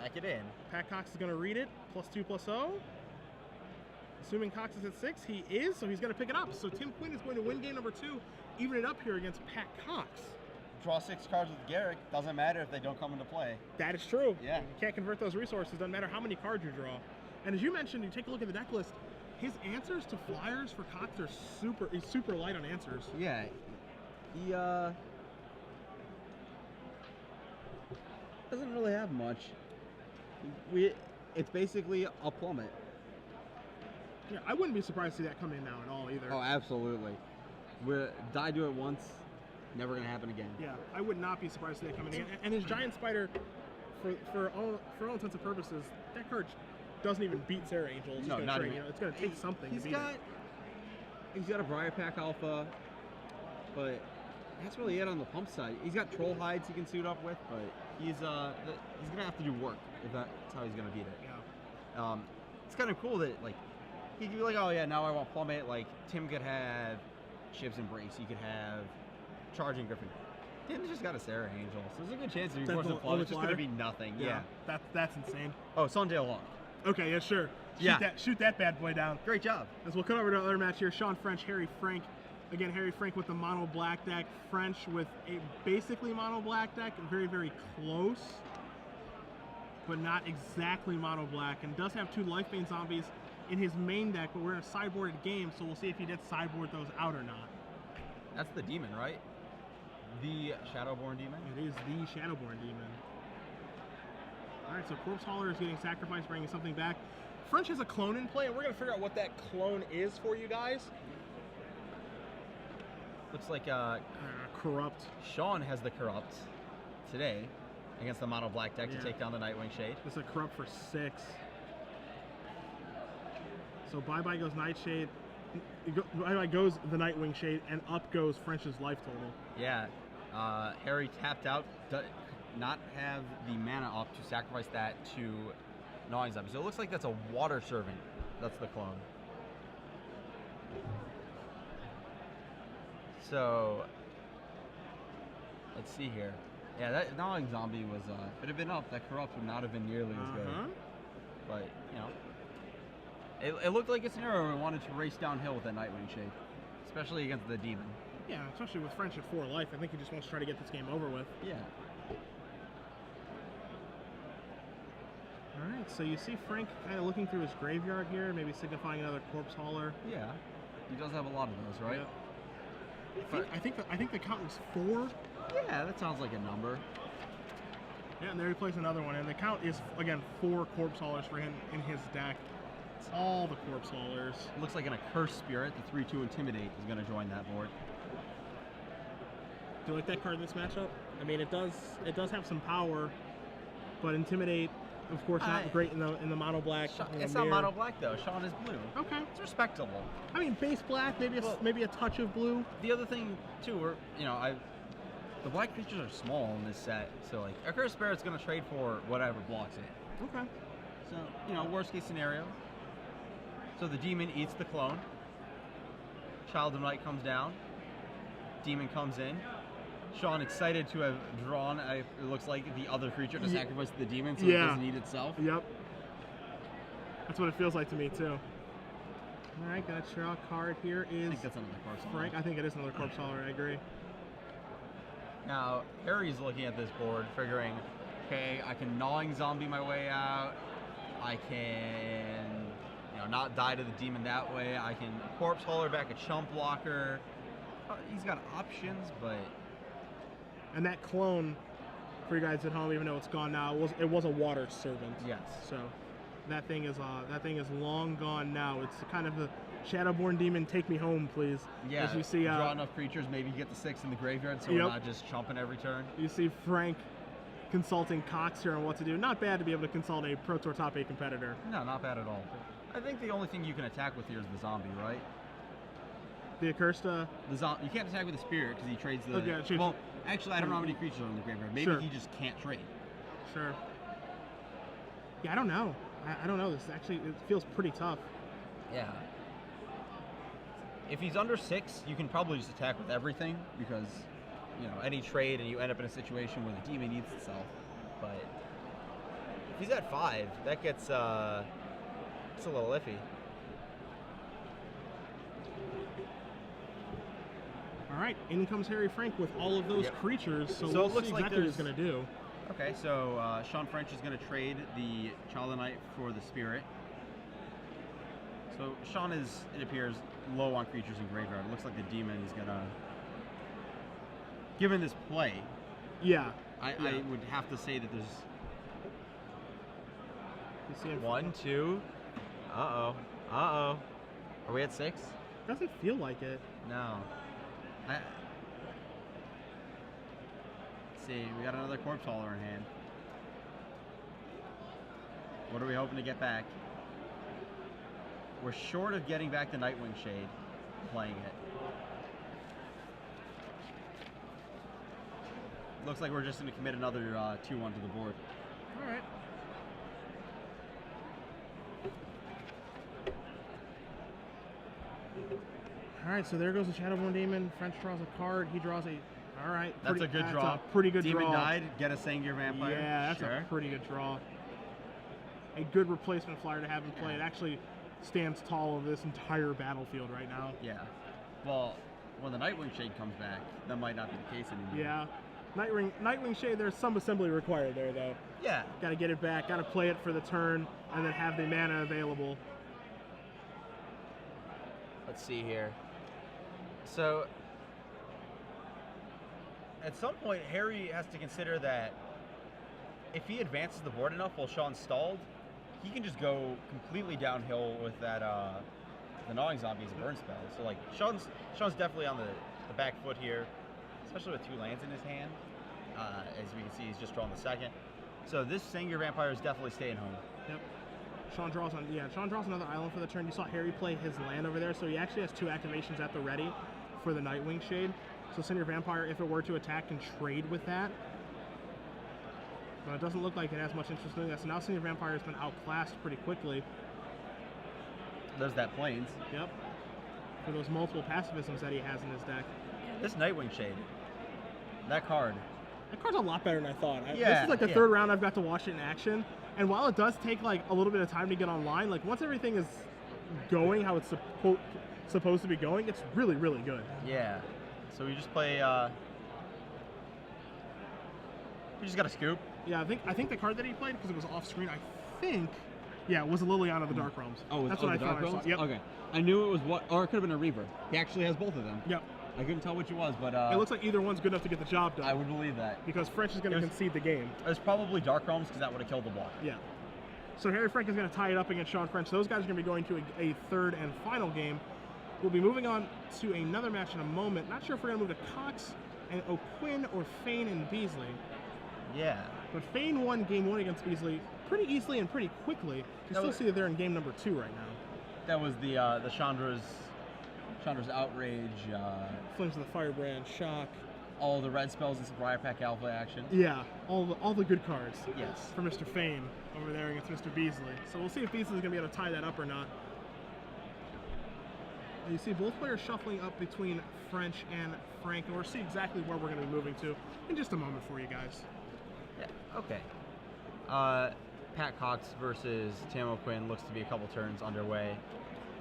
Hack it in. Pat Cox is going to read it. +2/+0. Assuming Cox is at 6, he is, so he's going to pick it up. So Tim Quinn is going to win game number 2, even it up here against Pat Cox. Draw 6 cards with Garrick. Doesn't matter if they don't come into play. That is true. Yeah. You can't convert those resources. Doesn't matter how many cards you draw. And as you mentioned, you take a look at the deck list. His answers to flyers for Cox are he's super light on answers. Yeah. He doesn't really have much. It's basically a plummet. Yeah, I wouldn't be surprised to see that come in now at all either. Oh, absolutely. Die do it once, never gonna happen again. Yeah, I would not be surprised to see that come in again. And his Giant Spider, for all intents and purposes, that card doesn't even beat Sarah Angel. It's No, just not gonna even. it's going to take something to beat it. He's got a Briar Pack Alpha, but that's really it on the pump side. He's got Troll Hides he can suit up with, but he's gonna have to do work if that's how he's gonna beat it. Yeah. It's kind of cool that like he could be like, oh yeah, now I want Plummet. Like Tim could have Shiv's Embrace. He could have Charging Griffin. Tim's just got a Sarah Angel, so there's a good chance that he forces a Plummet. It's just gonna be nothing. Yeah. That's insane. Oh, Sundale Long. Okay, yeah, sure. Shoot that bad boy down. Great job. As we'll come over to another match here, Sean French, Harry Frank. Again, Harry Frank with the mono black deck, French with a basically mono black deck, very, very close, but not exactly mono black, and does have 2 Lifebane zombies in his main deck, but we're in a sideboarded game, so we'll see if he did sideboard those out or not. That's the demon, right? The Shadowborn demon? It is the Shadowborn demon. Alright, so Corpse Hauler is getting sacrificed, bringing something back. French has a clone in play, and we're going to figure out what that clone is for you guys. Looks like Corrupt. Sean has the Corrupt today against the mono black deck to take down the Nightwing Shade. This is a Corrupt for 6. So bye-bye goes Nightshade. Bye-bye goes the Nightwing Shade, and up goes French's life total. Yeah. Harry tapped out, not have the mana up to sacrifice that to Gnawing Zombie. So it looks like that's a Water Servant. That's the clone. So, let's see here. Yeah, that Gnawing Zombie was, if it had been up, that Corrupt would not have been nearly as good. But, you know, it looked like a scenario where we wanted to race downhill with that Nightwing Shade, especially against the Demon. Yeah, especially with French at 4 life. I think he just wants to try to get this game over with. Yeah. Alright, so you see Frank kind of looking through his graveyard here, maybe signifying another Corpse Hauler. Yeah. He does have a lot of those, right? Yeah. I think the count was 4. Yeah, that sounds like a number. Yeah, and there he plays another one, and the count is again 4 Corpse Haulers for him in his deck. It's all the Corpse Haulers. It looks like an Accursed Spirit, the 3/2 Intimidate, is going to join that board. Do you like that card in this matchup? I mean, it does have some power, but Intimidate, of course, not great in the mono black. It's not mono black though. Sean is blue. Okay, it's respectable. I mean, base black, maybe a touch of blue. The other thing too, the black creatures are small in this set, so like Accursed Spirit's gonna trade for whatever blocks it. Okay. So worst case scenario. So the demon eats the clone. Child of Night comes down. Demon comes in. Sean excited to have drawn, it looks like, the other creature to sacrifice the demon so it doesn't eat itself. Yep. That's what it feels like to me, too. All right, got a draw card here is... I think that's another Corpse Hauler. Frank, I think it is another Corpse Hauler, I agree. Now, Harry's looking at this board, figuring, okay, I can Gnawing Zombie my way out. I can, not die to the demon that way. I can corpse hauler back a chump blocker. He's got options, but And that clone, for you guys at home, even though it's gone now, it was a water servant. yes. So that thing is long gone now. It's kind of a Shadowborn demon. Take me home, please. Yeah. As you see, draw enough creatures, maybe get the 6 in the graveyard, so Yep. we're not just chumping every turn. You see Frank consulting Cox here on what to do. Not bad to be able to consult a Pro Tour top 8 competitor. No, not bad at all. I think the only thing you can attack with here is the zombie, right? The accursed. The you can't attack with the spirit because he trades the. Okay, trades- well, actually, I don't know how many creatures are in the graveyard. Maybe Sure. he just can't trade. Sure. Yeah, I don't know. I don't know. This actually it feels pretty tough. Yeah. If he's under 6, you can probably just attack with everything because, any trade and you end up in a situation where the demon eats itself. But if he's at 5, that gets it's a little iffy. All right, in comes Harry Frank with all of those Yep. creatures. So So we'll it looks see like exactly what he's there's- going to do. Okay, so Sean French is going to trade the Child of Night for the Spirit. So Sean is, it appears, low on creatures in graveyard. It looks like the demon is going to, given this play, Yeah. I would have to say that there's You see him. 1, 2. Uh-oh. Uh-oh. Are we at 6? Doesn't feel like it. No. Let's see, we got another corpse hauler in hand. What are we hoping to get back? We're short of getting back the Nightwing Shade, playing it. Looks like we're just going to commit another 2-1 to the board. All right. All right, so there goes the Shadowborn Demon. French draws a card. He draws a. All right. That's a good draw. A pretty good Demon draw. died, get a Sengir Vampire. Yeah, that's sure. a pretty good draw. A good replacement flyer to have him play. It actually stands tall over this entire battlefield right now. Yeah. Well, when the Nightwing Shade comes back, that might not be the case anymore. Yeah. Nightwing Shade, there's some assembly required there, though. Yeah. Got to get it back, got to play it for the turn, and then have the mana available. Let's see here. So, at some point, Harry has to consider that if he advances the board enough while Sean's stalled, he can just go completely downhill with that the Gnawing Zombie as a burn spell. So, like, Sean's definitely on the back foot here, especially with 2 lands in his hand. As we can see, he's just drawn the second. So this Sengir Vampire is definitely staying home. Yep. Sean draws another island for the turn. You saw Harry play his land over there, so he actually has 2 activations at the ready for the Nightwing Shade. So Sengir Vampire, if it were to attack, can trade with that. But it doesn't look like it has much interest in doing that. So now Sengir Vampire has been outclassed pretty quickly. There's that Plains. Yep. For those multiple pacifisms that he has in his deck. This Nightwing Shade, that card. That card's a lot better than I thought. This Yeah, is like the yeah. 3rd round I've got to watch it in action. And while it does take like a little bit of time to get online, like once everything is going how it's supposed to be going, it's really, really good. Yeah. So we just play. We just got a scoop. Yeah, I think the card that he played, because it was off screen, I think, yeah, it was a Liliana of the Dark Realms. That's what I thought I saw. Yep. Okay. I knew it was or it could have been a Reaver. He actually has both of them. Yep. I couldn't tell which it was, but It looks like either one's good enough to get the job done. I would believe that. Because French is going to It was- concede the game. It was probably Dark Realms because that would have killed the block. Yeah. So Harry Frank is going to tie it up against Sean French. Those guys are going to be going to a 3rd and final game. We'll be moving on to another match in a moment. Not sure if we're going to move to Cox and OQuinn or Fain and Beasley. Yeah. But Fain won game 1 against Beasley pretty easily and pretty quickly. You still see that they're in game number 2 right now. That was the Chandra's Outrage, Flames of the Firebrand, Shock. all the red spells and some Briar Pack Alpha action. Yeah, all the good cards. Yes. For Mr. Fain over there against Mr. Beasley. So we'll see if Beasley's going to be able to tie that up or not. And you see both players shuffling up between French and Frank, and we'll see exactly where we're going to be moving to in just a moment for you guys. Yeah. Okay. Pat Cox versus Tim OQuinn looks to be a couple turns underway.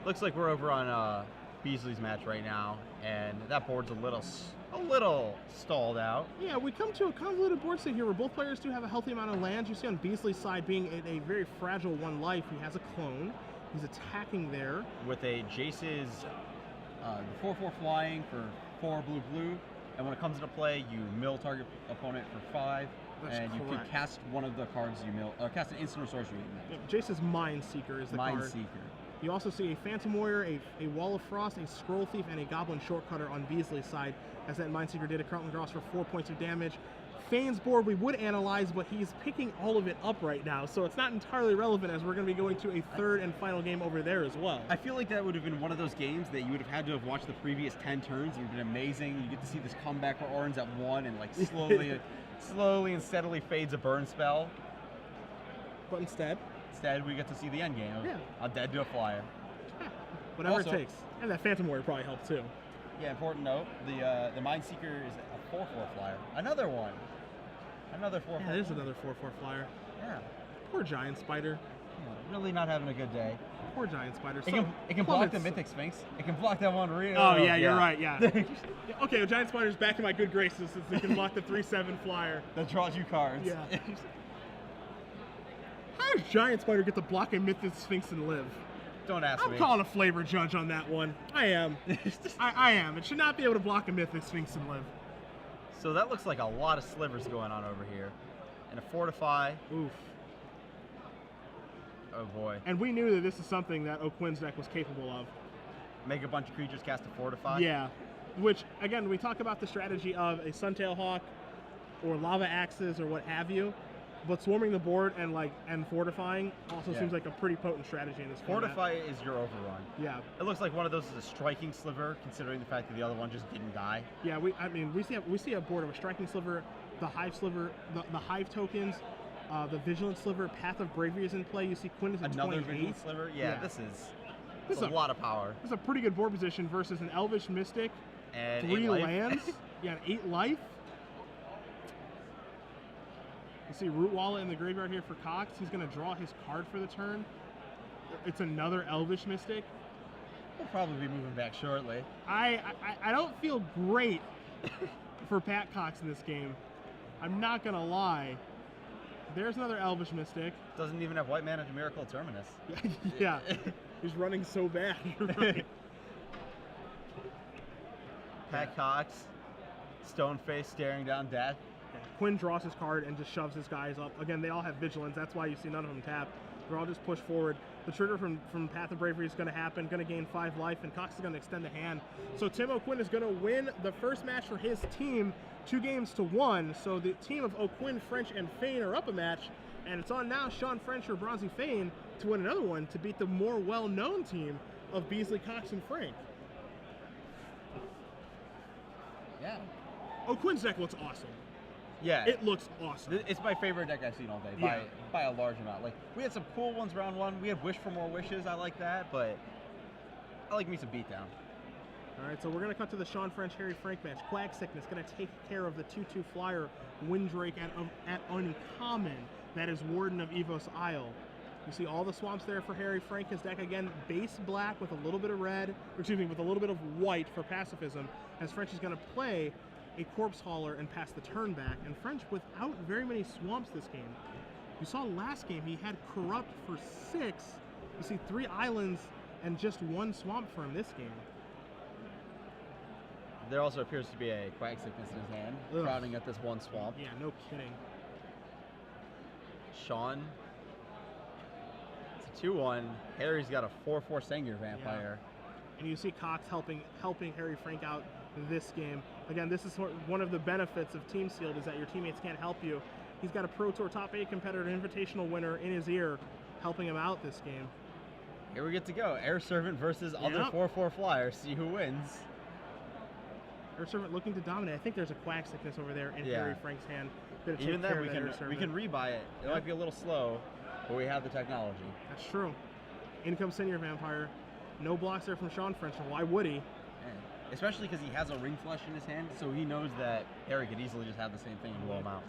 Looks like we're over on Beasley's match right now, and that board's a little stalled out. Yeah, we come to a convoluted board state here where both players do have a healthy amount of lands. You see on Beasley's side being a very fragile 1 life. He has a clone. He's attacking there. With a Jace's 4/4 flying for 4 blue, and when it comes into play, you mill target opponent for 5, That's and you can correct. cast one of the cards you mill, cast an instant or sorcery you mill. Jace's Mind Seeker is the Mind card. Seeker. You also see a Phantom Warrior, a Wall of Frost, a Scroll Thief, and a Goblin Shortcutter on Beasley's side, as that Mind Seeker did. It currently draws for 4 points of damage. Fain's board we would analyze, but he's picking all of it up right now, so it's not entirely relevant as we're going to be going to a third and final game over there as well. I feel like that would have been one of those games that you would have had to have watched the previous 10 turns. It would have been amazing. You get to see this comeback for Orange at 1 and like slowly and steadily fades a burn spell. But instead, we get to see the end game. Yeah. I'm dead to a flyer. whatever Also- it takes. And that Phantom Warrior probably helped too. Yeah, important note, the Mind Seeker is a 4/4 flyer. Another one. Another 4/4. Yeah, there's another 4/4 flyer. Yeah. Poor Giant Spider. Really not having a good day. Poor Giant Spider. It can block the Mythic Sphinx. It can block that one real. Oh, yeah, you're right, yeah. Yeah, okay, well, Giant Spider's back in my good graces since it can block the 3/7 flyer. That draws you cards. Yeah. How does Giant Spider get to block a Mythic Sphinx and live? Don't ask I'm me. calling a flavor judge on that one. I am. I am. It should not be able to block a Mythic Sphinx and live. So that looks like a lot of slivers going on over here. And a Fortify. Oof. Oh boy. And we knew that this is something that OQuinn's deck was capable of. Make a bunch of creatures cast a Fortify. Yeah. Which, again, we talk about the strategy of a Suntail Hawk or Lava Axes or what have you. But swarming the board and fortifying also seems like a pretty potent strategy in this format. Fortify is your overrun. Yeah. It looks like one of those is a striking sliver, considering the fact that the other one just didn't die. Yeah, we see a board of a striking sliver, the hive sliver, the hive tokens, the vigilant sliver, Path of Bravery is in play. You see Quinn is at Another 28. vigilant sliver. Yeah, this is a lot of power. This is a pretty good board position versus an Elvish Mystic, And 3 8 life. lands, yeah, 8 life. You see Root Wallet in the graveyard here for Cox. He's going to draw his card for the turn. It's another Elvish Mystic. We'll probably be moving back shortly. I don't feel great for Pat Cox in this game. I'm not going to lie. There's another Elvish Mystic. Doesn't even have white mana to Miracle Terminus. Yeah, he's running so bad. You're right. Pat Cox, Stoneface staring down death. Quinn draws his card and just shoves his guys up. Again, they all have Vigilance. That's why you see none of them tap. They're all just pushed forward. The trigger from Path of Bravery is going to happen. Going to gain 5 life, and Cox is going to extend the hand. So Tim OQuinn is going to win the first match for his team, 2-1. So the team of OQuinn, French, and Fain are up a match. And it's on now Sean French or Bronzy Fain to win another one to beat the more well-known team of Beasley, Cox, and Frank. Yeah. OQuinn's deck looks awesome. Yeah. It looks awesome. It's my favorite deck I've seen all day by a large amount. Like, we had some cool ones round 1. We had Wish for More Wishes. I like that, but I like me some Beatdown. All right, so we're going to cut to the Sean French, Harry Frank match. Quack Sickness going to take care of the 2/2 flyer Windrake at Uncommon. That is Warden of Evos Isle. You see all the swamps there for Harry Frank. His deck, again, base black with a little bit of red, with a little bit of white for pacifism, as French is going to play a Corpse Hauler and pass the turn back. And French without very many swamps this game. You saw last game he had Corrupt for 6. You see 3 islands and just 1 swamp for him this game. There also appears to be a Quack Sickness in his hand, crowding at this 1 swamp. Yeah, no kidding. Sean. It's a 2/1. Harry's got a 4/4 Sengir Vampire. Yeah. And you see Cox helping Harry Frank out this game. Again, this is one of the benefits of Team Sealed, is that your teammates can't help you. He's got a Pro Tour Top 8 competitor, Invitational winner in his ear, helping him out this game. Here we get to go. Air Servant versus other 4/4 flyer. See who wins. Air Servant looking to dominate. I think there's a Quack Sickness over there in Harry Frank's hand. Even then, we can rebuy it. It might be a little slow, but we have the technology. That's true. In comes Senior Vampire. No blocks there from Sean French. Why would he? Especially because he has a Ring Flesh in his hand, so he knows that Harry could easily just have the same thing and blow him out.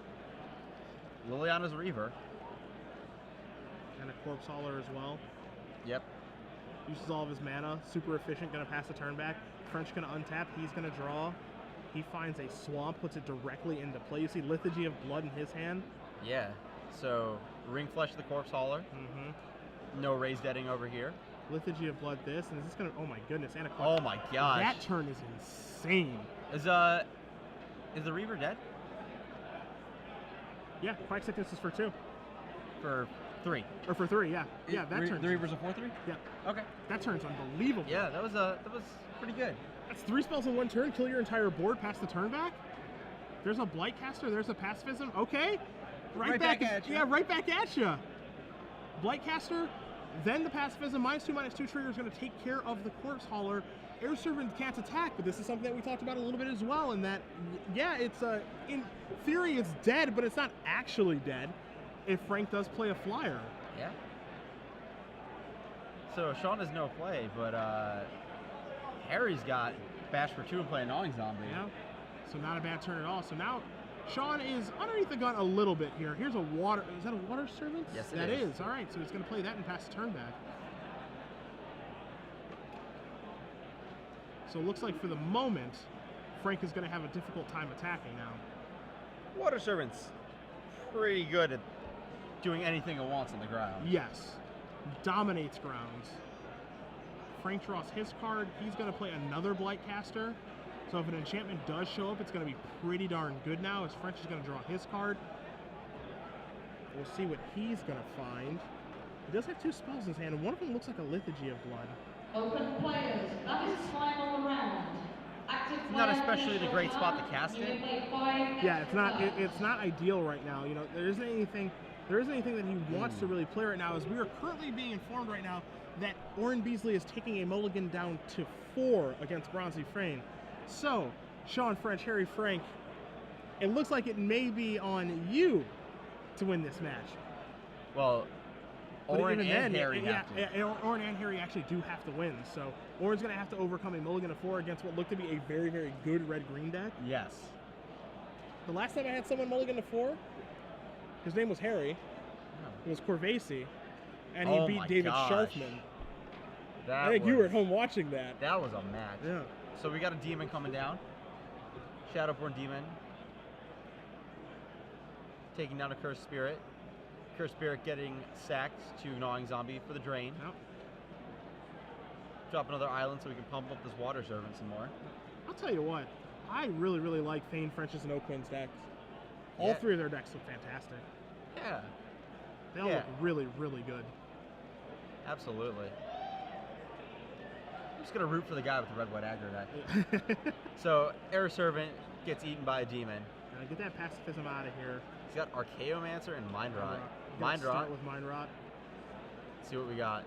Liliana's Reaver. And a Corpse Hauler as well. Yep. Uses all of his mana. Super efficient. Going to pass the turn back. French going to untap. He's going to draw. He finds a swamp, puts it directly into play. You see Lethargy of Blood in his hand. Yeah. So Ring Flesh the Corpse Hauler. No raised deading over here. Liturgy of Blood this, and is this gonna, oh my goodness, and a Oh my gosh. That turn is insane. Is the Reaver dead? Yeah, Quack Sickness is for 2. For 3. Or for 3, yeah. Yeah, that turn. The Reaver's a 4/3? Yeah. Okay. That turn's unbelievable. Yeah, that was pretty good. That's 3 spells in 1 turn, kill your entire board, pass the turn back. There's a Blightcaster, there's a Pacifism. Okay. Right back at you. Yeah, right back at you. Blightcaster, then the Pacifism, -2/-2 trigger is going to take care of the Corpse Hauler. Air Servant can't attack, but this is something that we talked about a little bit as well, in that, yeah, it's, in theory it's dead, but it's not actually dead if Frank does play a flyer. Yeah. So Sean has no play, but Harry's got bash for 2 and play a Gnawing Zombie. Yeah. So not a bad turn at all. So now Sean is underneath the gun a little bit here. Here's a water. Is that a Water Servant? Yes, that is. All right. So he's going to play that and pass the turn back. So it looks like for the moment, Frank is going to have a difficult time attacking now. Water Servant's pretty good at doing anything it wants on the ground. Yes. Dominates grounds. Frank draws his card. He's going to play another Blightcaster. So if an enchantment does show up, it's going to be pretty darn good now, as French is going to draw his card. We'll see what he's going to find. He does have 2 spells in his hand, and one of them looks like a Liturgy of Blood. Open players, that is final round. Active Not especially the great spot to cast it. Yeah, it's not ideal right now. You know, there isn't anything that he wants to really play right now, as we are currently being informed right now that Orin Beasley is taking a mulligan down to 4 against Bronzy Fain. So, Sean French, Harry Frank, it looks like it may be on you to win this match. Well, But Orin even and then, Harry have to. yeah, Orin and Harry actually do have to win. So Orin's going to have to overcome a mulligan of 4 against what looked to be a very, very good red-green deck. Yes. The last time I had someone mulligan to 4, his name was Harry. It was Corvasi, and he beat David Sharfman. I think you were at home watching that. That was a match. Yeah. So we got a demon coming down. Shadowborn Demon. Taking down a Cursed Spirit. Cursed Spirit getting sacked to Gnawing Zombie for the drain. Yep. Drop another island so we can pump up this Water Servant some more. I'll tell you what, I really, really like Fain, French's, and OQuinn's decks. All 3 of their decks look fantastic. Yeah. They all look really, really good. Absolutely. I'm just going to root for the guy with the red-white aggro deck. So, Air Servant gets eaten by a demon. Get that Pacifism out of here. He's got Archaeomancer and Mind Rot. Mind Rot. With Mind Rot. See what we got.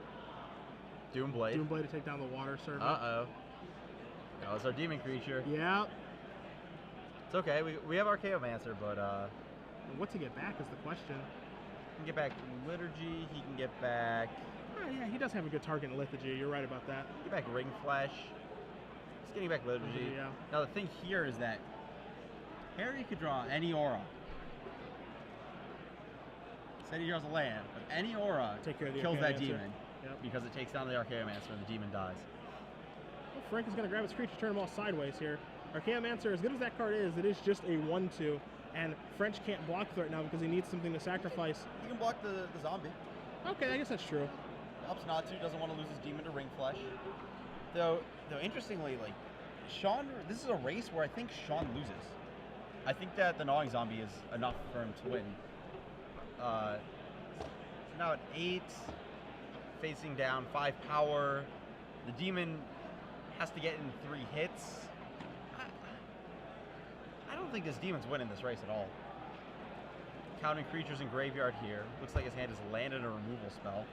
Doomblade. Doomblade to take down the Water Servant. Uh-oh. That was our demon creature. Yeah. It's okay. We have Archaeomancer, but what to get back is the question. He can get back Liturgy. He can get back... yeah, he does have a good target in Liturgy. You're right about that. Get back Ring Flesh. He's getting back Liturgy. Yeah. Now the thing here is that Harry could draw any aura. Said he draws a land, but any aura kills that demon. Yep. Because it takes down the Archaeomancer and the demon dies. Well, Frank is going to grab his creature, turn them all sideways here. Archaeomancer, as good as that card is, it is just a 1/2, and French can't block it right now because he needs something to sacrifice. He can block the zombie. Okay, I guess that's true. Helps not to, doesn't want to lose his demon to Ring Flesh. Though interestingly, like, Sean, this is a race where I think Sean loses. I think that the Gnawing Zombie is enough for him to win. Now at 8, facing down 5 power. The demon has to get in 3 hits. I don't think this demon's winning this race at all. Counting creatures in graveyard here. Looks like his hand has landed a removal spell.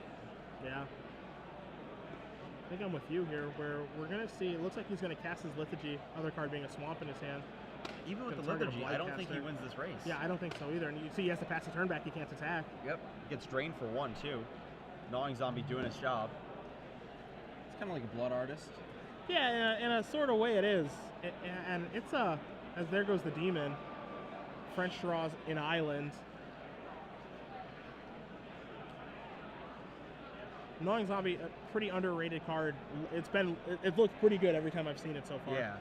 Yeah. I think I'm with you here, where we're going to see, it looks like he's going to cast his Liturgy, other card being a Swamp in his hand. Even with the Liturgy, I don't think he wins this race. Yeah, I don't think so either. And you see he has to pass the turn back, he can't attack. Yep. Gets drained for 1, too. Gnawing Zombie doing his job. It's kind of like a Blood Artist. Yeah, in a sort of way it is. And it's as there goes the demon. French draws an island. Gnawing Zombie, a pretty underrated card. It looked pretty good every time I've seen it so far. Yeah.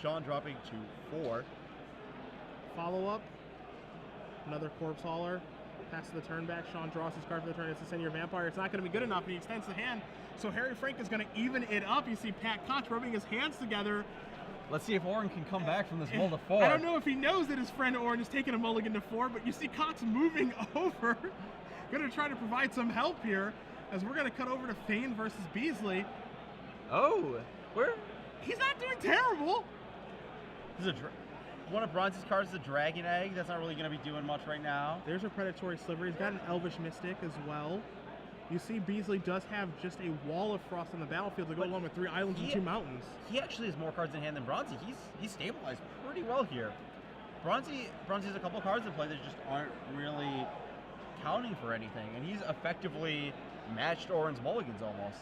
Sean dropping to 4. Follow up. Another Corpse Hauler. Passes the turn back. Sean draws his card for the turn. It's to send your vampire. It's not going to be good enough. And he extends the hand. So Harry Frank is going to even it up. You see Pat Koch rubbing his hands together. Let's see if Oren can come back from this mull to 4. I don't know if he knows that his friend Oren is taking a mulligan to 4, but you see Koch moving over. Going to try to provide some help here as we're going to cut over to Fain versus Beasley. Oh, where? He's not doing terrible. This is one of Bronze's cards is a Dragon Egg. That's not really going to be doing much right now. There's a Predatory Sliver. He's got an Elvish Mystic as well. You see Beasley does have just a Wall of Frost on the battlefield to go along with 3 islands and 2 mountains. He actually has more cards in hand than Bronzy. He's stabilized pretty well here. Bronzy has a couple cards in play that just aren't really counting for anything, and he's effectively matched Oren's mulligans almost.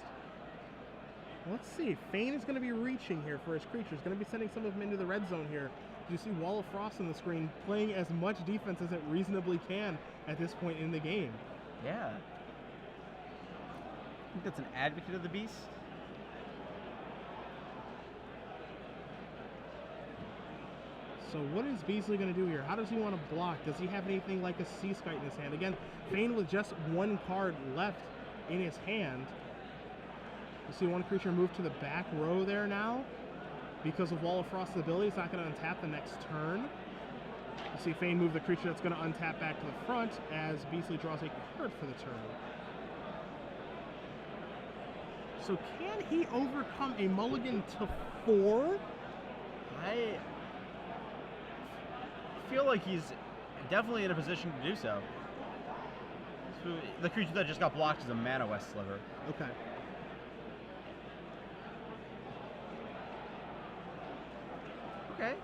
Let's see. Fain is going to be reaching here for his creatures. Going to be sending some of them into the red zone here. You see Wall of Frost on the screen, playing as much defense as it reasonably can at this point in the game. Yeah. I think that's an Advocate of the Beast. So what is Beasley going to do here? How does he want to block? Does he have anything like a SCGRICH in his hand? Again, Fain with just 1 card left in his hand. You see one creature move to the back row there now. Because of Wall of Frost's ability, it's not going to untap the next turn. You see Fain move the creature that's going to untap back to the front as Beasley draws a card for the turn. So can he overcome a mulligan to 4? I feel like he's definitely in a position to do so. So the creature that just got blocked is a Mana West Sliver. Okay. Okay.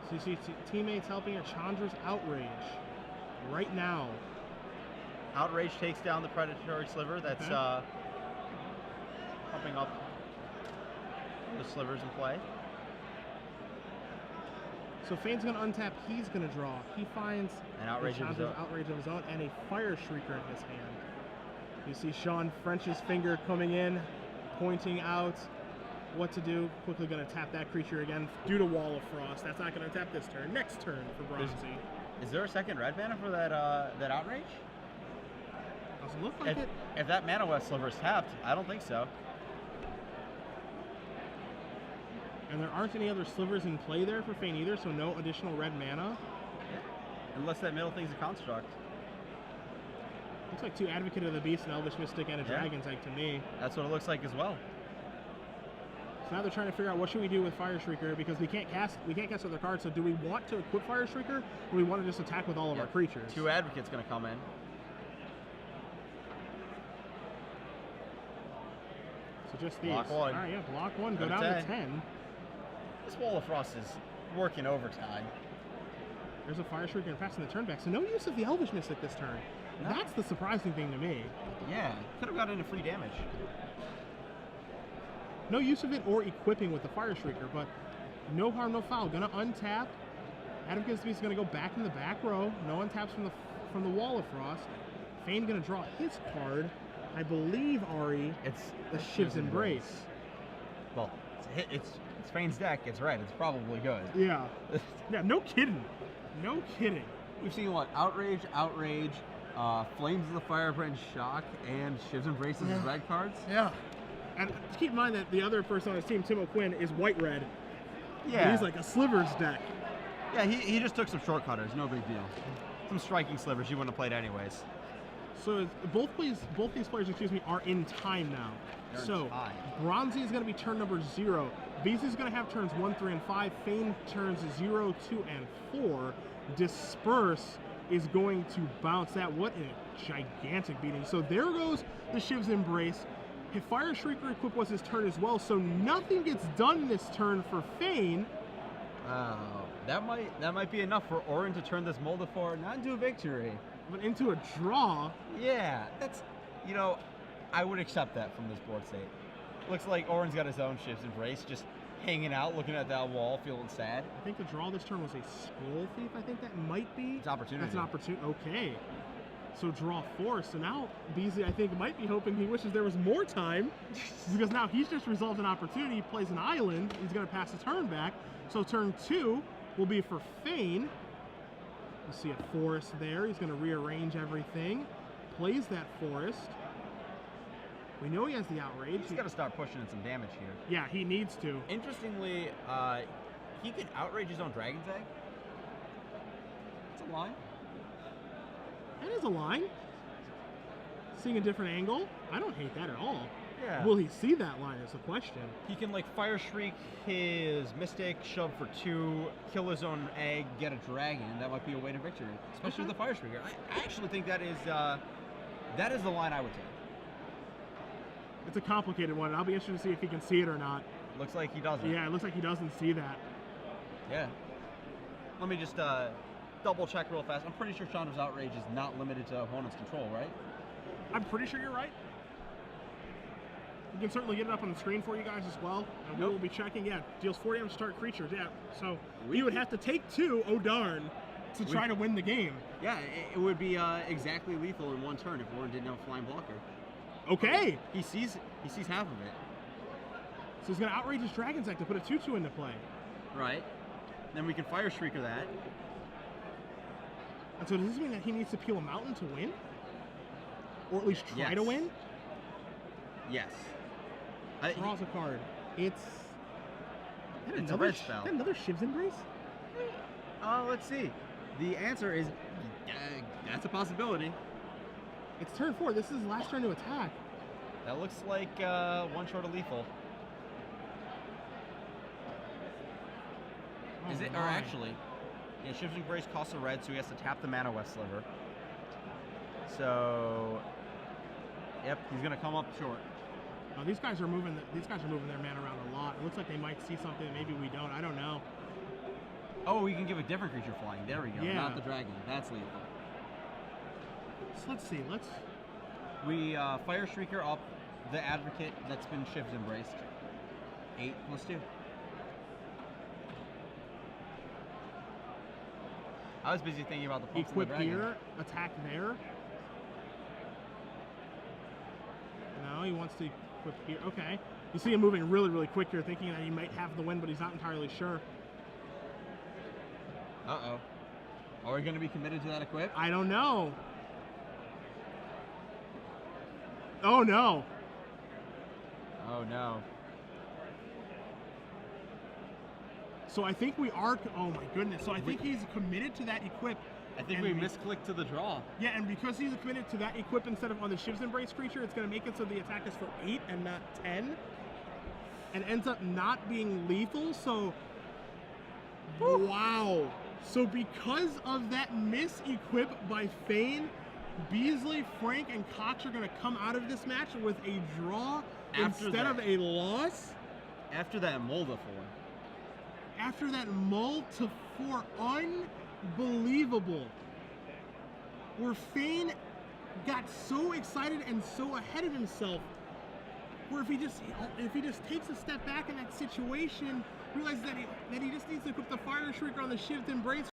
So you see teammates helping her. Chandra's Outrage right now. Outrage takes down the Predatory Sliver. That's pumping up the slivers in play. So Fain's going to untap. He's going to draw. He finds An Outrage of his own. Outrage of his own and a Fire Shrieker in his hand. You see Sean French's finger coming in, pointing out what to do. Quickly going to tap that creature again due to Wall of Frost. That's not going to tap this turn. Next turn for Bronzy. Is there a second red mana for that that Outrage? Doesn't look like it. If that Mana West Sliver is tapped, I don't think so. And there aren't any other slivers in play there for Fain either, so no additional red mana. Unless that middle thing's a construct. Looks like 2 Advocate of the Beast, an Elvish Mystic, and a Dragon's Egg to me. That's what it looks like as well. So now they're trying to figure out what should we do with Fire Shrieker because we can't cast other cards. So do we want to equip Fire Shrieker, or do we want to just attack with all of our creatures? 2 Advocates going to come in. So just these. Block 1. All right, yeah, block 1. Go down to 10. This Wall of Frost is working overtime. There's a Fire Shrieker and passing the turn back. So no use of the Elvish Mystic this turn. No. That's the surprising thing to me. Yeah, could have gotten into free damage. No use of it or equipping with the Fire Shrieker, but no harm, no foul. Gonna untap. Advocate of the Beast is gonna go back in the back row. No untaps from the Wall of Frost. Fain gonna draw his card. I believe, Ari, It's the Shiv's Embrace. Well, it's Fain's deck. It's red. It's probably good. Yeah. Yeah, no kidding. No kidding. We've seen what? Outrage, Flames of the Firebrand Shock, and Shiv's Embraces as red cards. Yeah. And keep in mind that the other person on his team, Tim OQuinn, is white-red. Yeah. He's like a slivers deck. Yeah, he just took some shortcutters. No big deal. Some striking slivers you wouldn't have played anyways. So both these players, are in time now. They're in so time. Bronzy is going to be turn number 0. Beasley's going to have turns 1, 3, and 5. Fain turns 0, 2, and 4. Disperse is going to bounce that. What a gigantic beating. So there goes the Shiv's Embrace. His Fire Shrieker equip was his turn as well, so nothing gets done this turn for Fain. Oh, that might be enough for Oren to turn this mull to 4, not into a victory, but into a draw. Yeah, that's, I would accept that from this board state. Looks like Oren's got his own Shiv's Embrace, just hanging out, looking at that wall, feeling sad. I think the draw this turn was a Scroll Thief. I think that might be. It's opportunity. That's an opportunity. Okay. So draw 4. So now Beasley, I think, might be hoping he wishes there was more time because now he's just resolved an opportunity. He plays an island. He's going to pass the turn back. So turn 2 will be for Fain. You see a forest there. He's going to rearrange everything. Plays that forest. We know he has the outrage. He's got to start pushing in some damage here. Yeah, he needs to. Interestingly, he could outrage his own Dragon's Egg. That's a line. That is a line. Seeing a different angle. I don't hate that at all. Yeah. Will he see that line is the question. He can like Fire Shriek his Mystic, shove for 2, kill his own egg, get a dragon. That might be a way to victory, especially with the Fire Shrieker. I actually think that is the line I would take. It's a complicated one. I'll be interested to see if he can see it or not. Looks like he doesn't. Yeah, it looks like he doesn't see that. Yeah. Let me just double check real fast. I'm pretty sure Chandra's Outrage is not limited to opponent's control, right? I'm pretty sure you're right. We can certainly get it up on the screen for you guys as well. And we will be checking. Yeah, deals 4 damage to target creatures. Yeah, so we would have to take 2, oh darn, to try to win the game. Yeah, it would be exactly lethal in 1 turn if Warren didn't have a flying blocker. Okay. He sees half of it. So he's going to outrage his Dragon's Egg to put a 2/2 into play. Right. Then we can Fire Shrieker that. And so does this mean that he needs to peel a mountain to win? Or at least try to win? Yes. Draws a card. It's a red spell. Another Shiv's Embrace? Let's see. The answer is that's a possibility. It's turn 4. This is his last turn to attack. That looks like 1 short of lethal. Oh Is it? Or actually, yeah, Shiv's Embrace costs a red, so he has to tap the Mana West Sliver. So, yep, he's gonna come up short. Oh, these guys are moving. These guys are moving their mana around a lot. It looks like they might see something that maybe we don't. I don't know. Oh, we can give a different creature flying. There we go. Yeah. Not the dragon. That's lethal. So let's see. We Fire Shrieker up the Advocate that's been Shiv's Embraced. 8+2. I was busy thinking about the pumps Equip and the dragon. here, attack there. No, he wants to equip here. Okay. You see him moving really, really quick here, thinking that he might have the win, but he's not entirely sure. Uh-oh. Are we going to be committed to that equip? I don't know. Oh, no. Oh, no. So I think we are, oh my goodness. So I think he's committed to that equip. I think and we misclicked to the draw. Yeah, and because he's committed to that equip instead of on the Shiv's Embrace creature, it's going to make it so the attack is for 8 and not 10. And ends up not being lethal, so... Woo. Wow. So because of that mis-equip by Fain, Beasley, Frank, and Cox are going to come out of this match with a draw instead of a loss. After that mull to 4. After that mull to 4, unbelievable. Where Fain got so excited and so ahead of himself, where if he just takes a step back in that situation, realizes that he just needs to equip the Fire Shrieker on the Shiv's Embrace